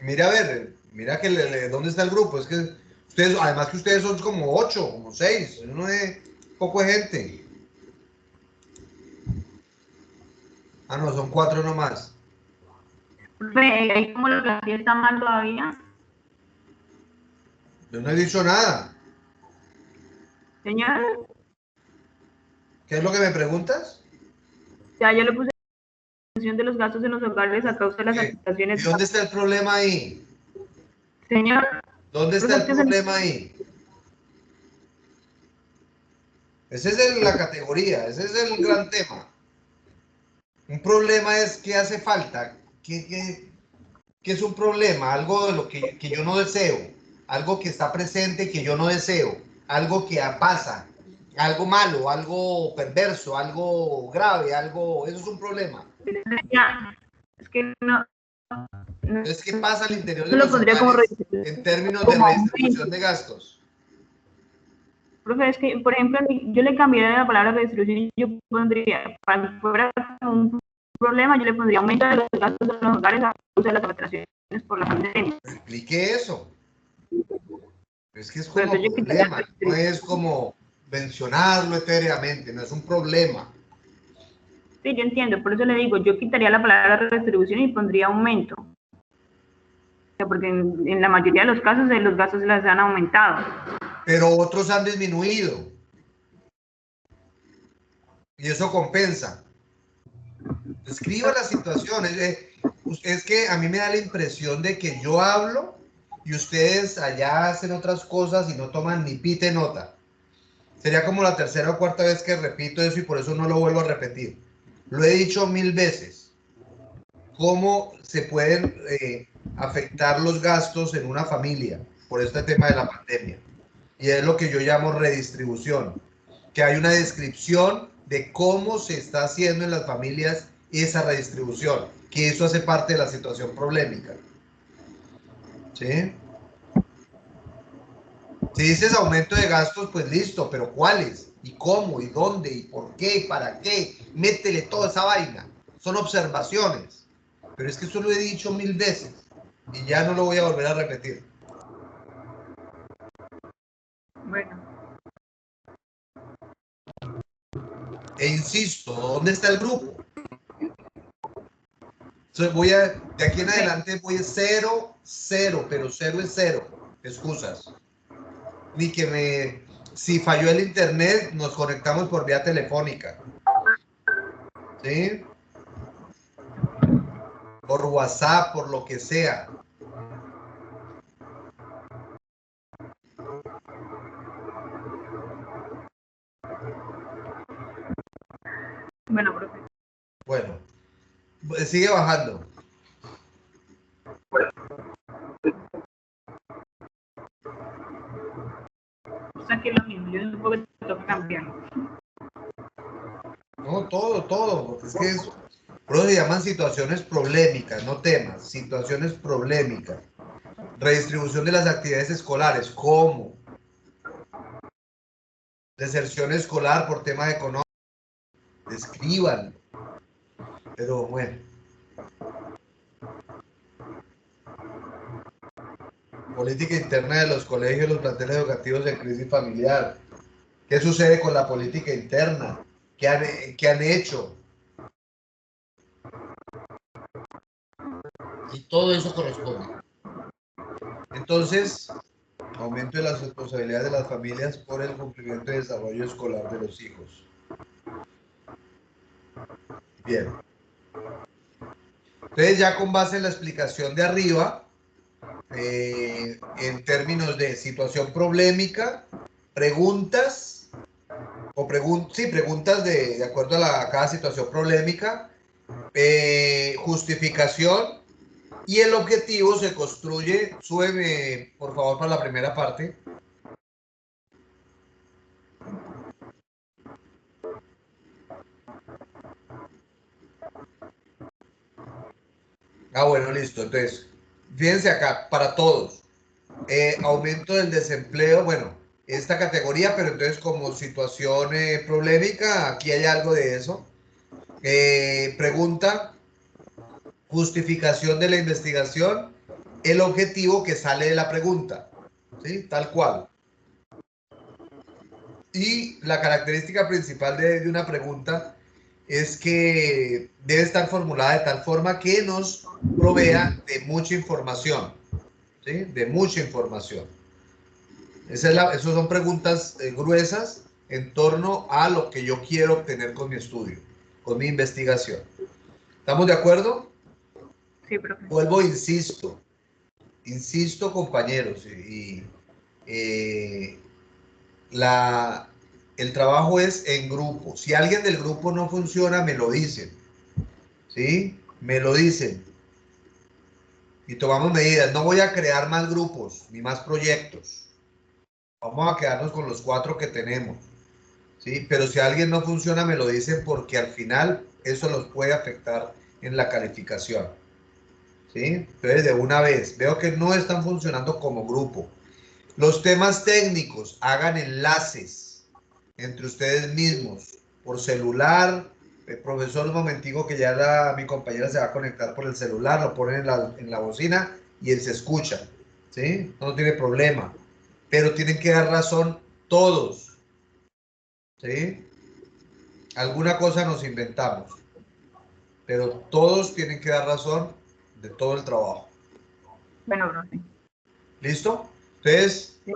mira a ver, mira que dónde está el grupo. Es que ustedes, además que ustedes son como 8, como 6, uno de poco de gente. Ah, no, son 4 nomás. profe, ahí como la clase está mal todavía. Yo no he dicho nada. Señor, ¿Qué es lo que me preguntas? ya yo le puse la de los gastos en los hogares a causa de las ¿Qué? ¿Y afectaciones. dónde está el problema ahí? Señor, ¿Dónde está el problema ahí? Esa es la categoría, ese es el gran tema. Un problema es que hace falta, que es un problema, algo de lo que yo no deseo, algo que está presente que yo no deseo, algo que pasa, algo malo, algo perverso, algo grave, algo, eso es un problema. ya, es que no Entonces, ¿qué pasa al interior de lo los pondría como hogares en términos de como redistribución aumento. de gastos? Profe, es que, por ejemplo, yo le cambiaría la palabra redistribución y yo pondría, para que fuera un problema, yo le pondría aumento de los gastos de los hogares a causa de las afectaciones por la pandemia. Explique eso. Es que es Pero como entonces yo quitaría la problema, no redistribución. es como mencionarlo etéreamente, no es un problema. Sí, yo entiendo, por eso le digo, yo quitaría la palabra redistribución y pondría aumento. O sea, porque en la mayoría de los casos los gastos se las han aumentado. Pero otros han disminuido y eso compensa. Describa la situación. Es que a mí me da la impresión de que yo hablo y ustedes allá hacen otras cosas y no toman ni pite nota. Sería como la tercera o cuarta vez que repito eso y por eso no lo vuelvo a repetir. Lo he dicho 1000 veces. ¿Cómo se pueden afectar los gastos en una familia por este tema de la pandemia? Y es lo que yo llamo redistribución, que hay una descripción de cómo se está haciendo en las familias esa redistribución, que eso hace parte de la situación problemática. ¿Sí? Si dices aumento de gastos, pues listo, pero ¿cuáles? ¿Y cómo? ¿Y dónde? ¿Y por qué? ¿Y para qué? Métele toda esa vaina. Son observaciones. Pero es que eso lo he dicho 1000 veces y ya no lo voy a volver a repetir. Bueno. E insisto, ¿dónde está el grupo? Entonces de aquí en adelante voy a 0, 0, pero 0 es 0. Excusas. Ni que si falló el internet, nos conectamos por vía telefónica. ¿Sí? Por WhatsApp, por lo que sea. Bueno, profe. Bueno, sigue bajando. O sea, que lo mismo, yo supongo que tengo que cambiar. No, todo, porque es que por eso se llaman situaciones problemáticas, no temas, situaciones problemáticas. Redistribución de las actividades escolares, ¿cómo? Deserción escolar por tema económico, descríbanlo. Pero bueno. Política interna de los colegios, los planteles educativos en crisis familiar. ¿Qué sucede con la política interna? ¿Qué han hecho? Y todo eso corresponde. Entonces, aumento de las responsabilidades de las familias por el cumplimiento y desarrollo escolar de los hijos. Bien. Entonces, ya con base en la explicación de arriba, en términos de situación problemática, preguntas, preguntas de acuerdo a cada situación problemática, justificación y el objetivo se construye, súbeme por favor para la primera parte. Ah, bueno, listo. Entonces, fíjense acá, para todos. Aumento del desempleo, bueno, esta categoría, pero entonces como situación problemática, aquí hay algo de eso. Pregunta, justificación de la investigación, el objetivo que sale de la pregunta, ¿sí? Tal cual. Y la característica principal de una pregunta es que debe estar formulada de tal forma que nos provea de mucha información, ¿sí? De mucha información. Esas son preguntas gruesas en torno a lo que yo quiero obtener con mi estudio, con mi investigación. ¿Estamos de acuerdo? Sí, profe. Vuelvo, insisto compañeros, el trabajo es en grupo. Si alguien del grupo no funciona, me lo dicen, ¿sí? Me lo dicen. Y tomamos medidas. No voy a crear más grupos, ni más proyectos. Vamos a quedarnos con los 4 que tenemos. ¿Sí? Pero si alguien no funciona, me lo dicen porque al final eso los puede afectar en la calificación. ¿Sí? Entonces, de una vez, veo que no están funcionando como grupo. Los temas técnicos, hagan enlaces entre ustedes mismos por celular. El profesor, un momentico que ya mi compañera se va a conectar por el celular, lo ponen en la bocina y él se escucha. ¿Sí? No tiene problema. Pero tienen que dar razón todos. ¿Sí? Alguna cosa nos inventamos, pero todos tienen que dar razón de todo el trabajo. Bueno, profe. ¿Listo? Entonces, Sí.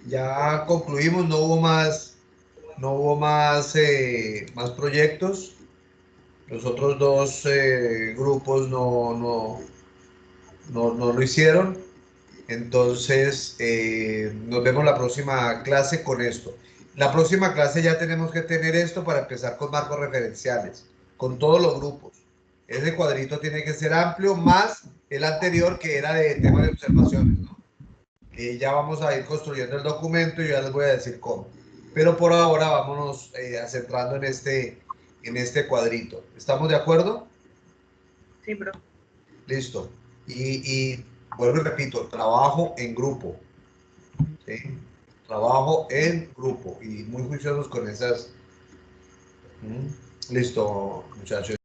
ya concluimos, no hubo más proyectos. Los otros 2 grupos no lo hicieron. Entonces, nos vemos la próxima clase con esto. La próxima clase ya tenemos que tener esto para empezar con marcos referenciales, con todos los grupos. Ese cuadrito tiene que ser amplio, más el anterior que era de tema de observaciones, ¿no? Ya vamos a ir construyendo el documento y ya les voy a decir cómo. Pero por ahora vámonos centrando en este cuadrito. ¿Estamos de acuerdo? Sí, profe. Listo. Y vuelvo y repito, trabajo en grupo. ¿Sí? Trabajo en grupo y muy juiciosos con esas. Listo, muchachos.